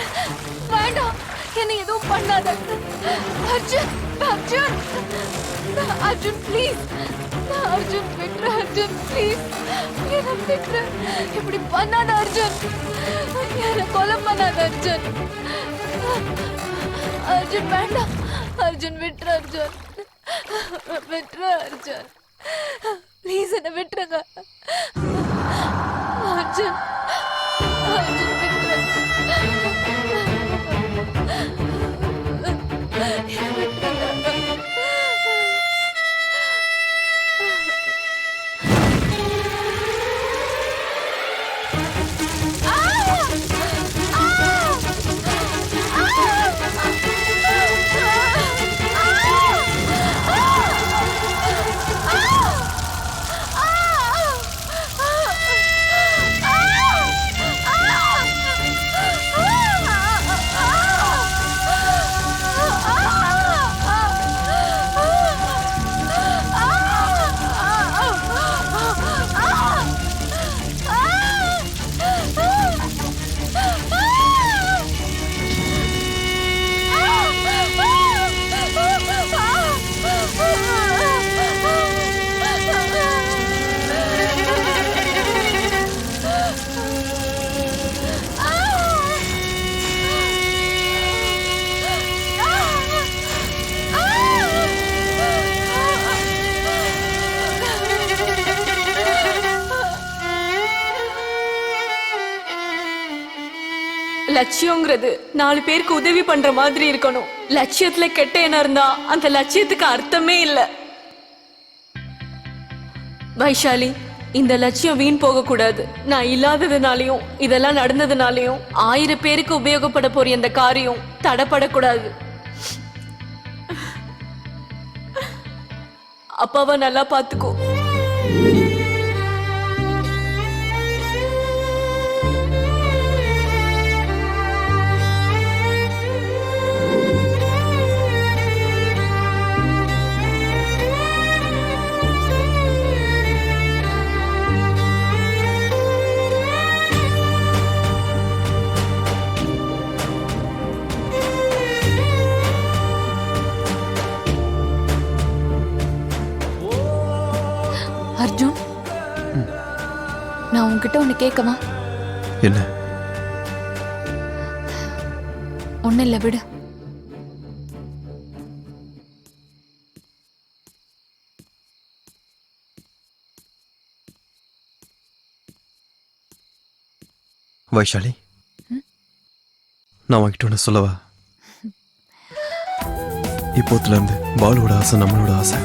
வேண்டாம், என்ன எதுவும் பண்ணாத. அர்ஜுன், அர்ஜுன், அர்ஜுன் ப்ளீஸ், அர்ஜுன் விட்டு, அர்ஜுன் ப்ளீஸ், என்ன விட்டு, இப்படி பண்ணாத அர்ஜுன், என்ன கொலை பண்ணாத அர்ஜுன், அர்ஜுன் வேண்டாம், அர்ஜுன் விட்டு, அர்ஜுன் விட்டு, அர்ஜுன் ப்ளீஸ் என்ன விட்டுருங்க அர்ஜுன், அர்ஜுன் விட்டுரு. லட்சியங்கிறது 4 பேருக்கு உதவி பண்ற மாதிரி இருக்கணும். லட்சியத்துல கெட்ட எண்ணம் இருந்தா அந்த லட்சியத்துக்கு அர்த்தமே இல்ல. வைஷாலி, இந்த லட்சியம் வீண் போக கூடாது. நான் இல்லாததுனாலையும் இதெல்லாம் நடந்ததுனாலையும் 1000 பேருக்கு உபயோகப்பட போற இந்த காரியம் தடப்படக்கூடாது. அப்பாவை நல்லா பாத்துக்கோ. அர்ஜுன், நான் உன்கிட்ட ஒண்ணு கேட்கவா? என்ன? ஒண்ணு இல்ல, விடு. வைஷாலி, நான் உன்கிட்ட ஒன்று சொல்லவா? இப்போத்துல இருந்து பாலுவோட ஆசை நம்மளோட ஆசை.